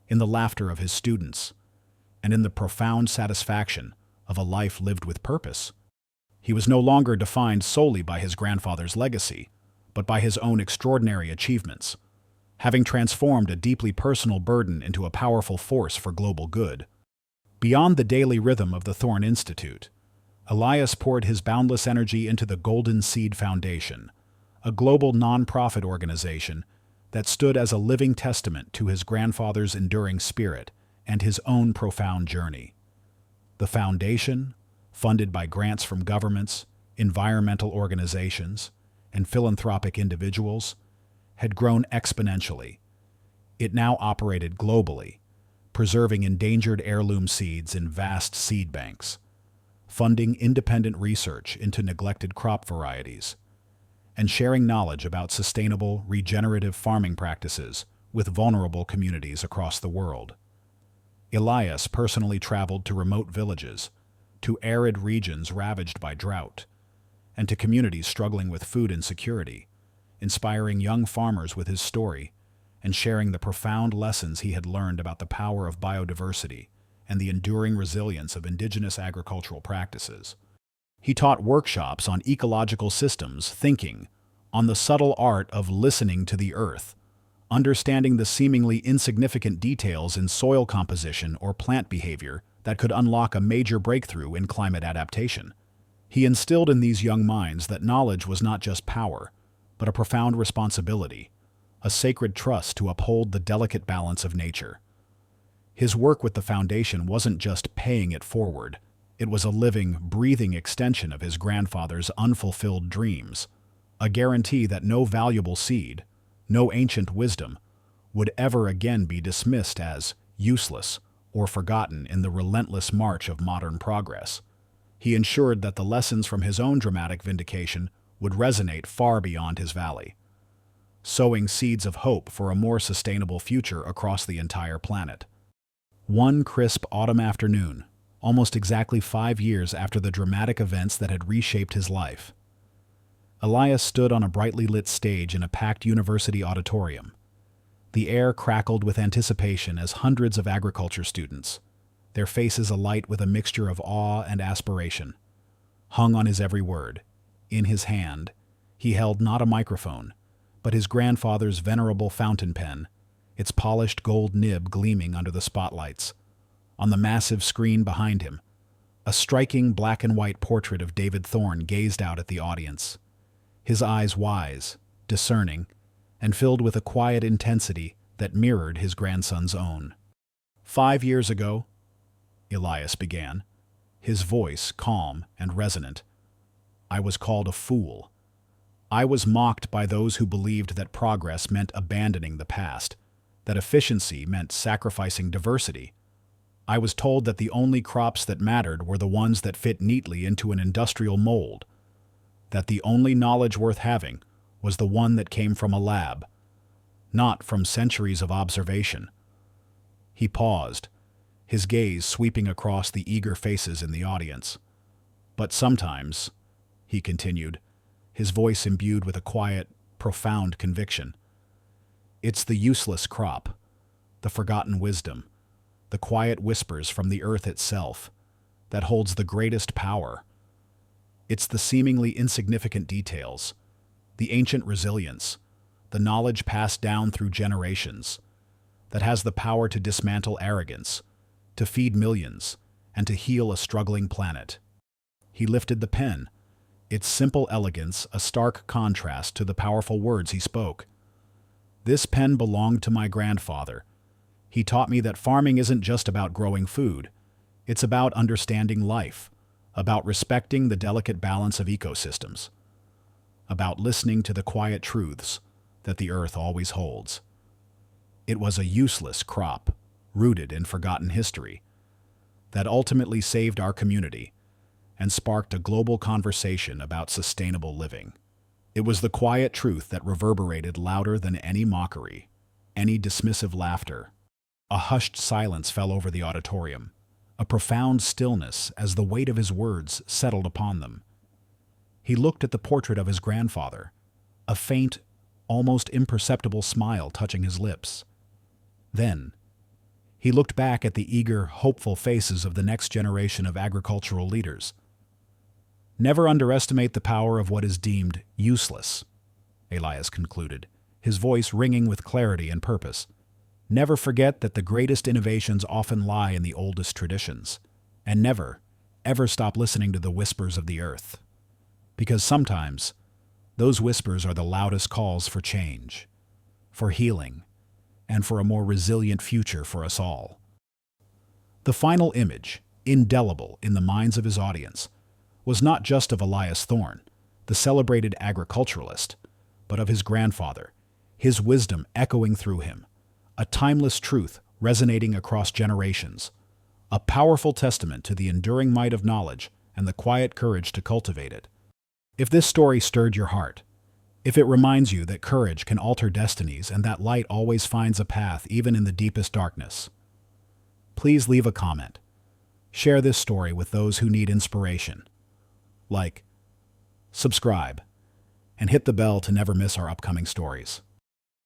in the laughter of his students, and in the profound satisfaction of a life lived with purpose. He was no longer defined solely by his grandfather's legacy, but by his own extraordinary achievements, having transformed a deeply personal burden into a powerful force for global good. Beyond the daily rhythm of the Thorne Institute, Elias poured his boundless energy into the Golden Seed Foundation, a global non-profit organization that stood as a living testament to his grandfather's enduring spirit and his own profound journey. The foundation, funded by grants from governments, environmental organizations, and philanthropic individuals, had grown exponentially. It now operated globally, preserving endangered heirloom seeds in vast seed banks, funding independent research into neglected crop varieties, and sharing knowledge about sustainable, regenerative farming practices with vulnerable communities across the world. Elias personally traveled to remote villages, to arid regions ravaged by drought, and to communities struggling with food insecurity, inspiring young farmers with his story and sharing the profound lessons he had learned about the power of biodiversity and the enduring resilience of indigenous agricultural practices. He taught workshops on ecological systems thinking, on the subtle art of listening to the earth, understanding the seemingly insignificant details in soil composition or plant behavior that could unlock a major breakthrough in climate adaptation. He instilled in these young minds that knowledge was not just power, but a profound responsibility, a sacred trust to uphold the delicate balance of nature. His work with the foundation wasn't just paying it forward. It was a living, breathing extension of his grandfather's unfulfilled dreams, a guarantee that no valuable seed, no ancient wisdom, would ever again be dismissed as useless or forgotten in the relentless march of modern progress. He ensured that the lessons from his own dramatic vindication would resonate far beyond his valley, sowing seeds of hope for a more sustainable future across the entire planet. One crisp autumn afternoon, almost exactly 5 years after the dramatic events that had reshaped his life, Elias stood on a brightly lit stage in a packed university auditorium. The air crackled with anticipation as hundreds of agriculture students, their faces alight with a mixture of awe and aspiration, hung on his every word. In his hand, he held not a microphone, but his grandfather's venerable fountain pen, its polished gold nib gleaming under the spotlights. On the massive screen behind him, a striking black and white portrait of David Thorne gazed out at the audience, his eyes wise, discerning, and filled with a quiet intensity that mirrored his grandson's own. 5 years ago, Elias began, his voice calm and resonant, I was called a fool. I was mocked by those who believed that progress meant abandoning the past, that efficiency meant sacrificing diversity. I was told that the only crops that mattered were the ones that fit neatly into an industrial mold, that the only knowledge worth having was the one that came from a lab, not from centuries of observation. He paused, his gaze sweeping across the eager faces in the audience. But sometimes, he continued, his voice imbued with a quiet, profound conviction, it's the useless crop, the forgotten wisdom, the quiet whispers from the earth itself, that holds the greatest power. It's the seemingly insignificant details, the ancient resilience, the knowledge passed down through generations, that has the power to dismantle arrogance, to feed millions, and to heal a struggling planet. He lifted the pen, its simple elegance a stark contrast to the powerful words he spoke. This pen belonged to my grandfather. He taught me that farming isn't just about growing food. It's about understanding life, about respecting the delicate balance of ecosystems, about listening to the quiet truths that the earth always holds. It was a useless crop, rooted in forgotten history, that ultimately saved our community and sparked a global conversation about sustainable living. It was the quiet truth that reverberated louder than any mockery, any dismissive laughter. A hushed silence fell over the auditorium, a profound stillness as the weight of his words settled upon them. He looked at the portrait of his grandfather, a faint, almost imperceptible smile touching his lips. Then, he looked back at the eager, hopeful faces of the next generation of agricultural leaders. Never underestimate the power of what is deemed useless, Elias concluded, his voice ringing with clarity and purpose. Never forget that the greatest innovations often lie in the oldest traditions. And never, ever stop listening to the whispers of the earth. Because sometimes, those whispers are the loudest calls for change, for healing, and for a more resilient future for us all. The final image, indelible in the minds of his audience, was not just of Elias Thorne, the celebrated agriculturalist, but of his grandfather, his wisdom echoing through him, a timeless truth resonating across generations, a powerful testament to the enduring might of knowledge and the quiet courage to cultivate it. If this story stirred your heart, if it reminds you that courage can alter destinies and that light always finds a path even in the deepest darkness, please leave a comment. Share this story with those who need inspiration. Like, subscribe, and hit the bell to never miss our upcoming stories.